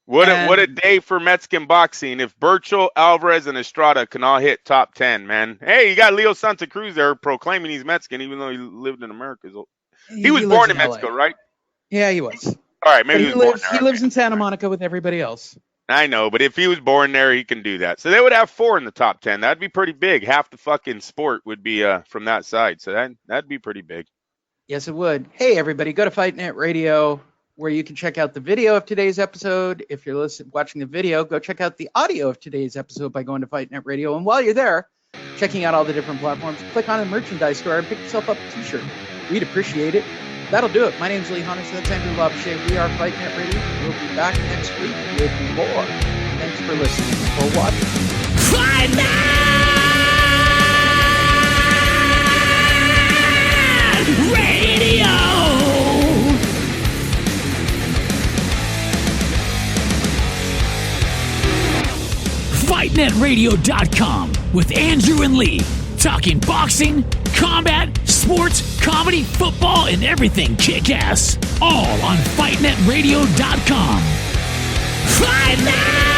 What a day for Mexican boxing. If Burchell, Alvarez, and Estrada can all hit top 10, man. Hey, you got Leo Santa Cruz there proclaiming he's Mexican, even though he lived in America. He was born in Mexico, right? Yeah, he was. All right, maybe he lives in Santa Monica with everybody else. I know, but if he was born there, he can do that. So they would have 4 in the top 10. That'd be pretty big. Half the fucking sport would be from that side. So that'd be pretty big. Yes, it would. Hey, everybody, go to Fight Net Radio, where you can check out the video of today's episode. If you're watching the video, go check out the audio of today's episode by going to Fight Net Radio. And while you're there, checking out all the different platforms, click on the merchandise store and pick yourself up a t-shirt. We'd appreciate it. That'll do it. My name's Lee Hunter. That's Andrew Lomachenko. We are Fight Net Radio. We'll be back next week with more. Thanks for listening or watching. Fight Net Radio. FightNetRadio.com with Andrew and Lee. Talking boxing, combat, sports, comedy, football, and everything kick-ass. All on FightNetRadio.com. Fight Net!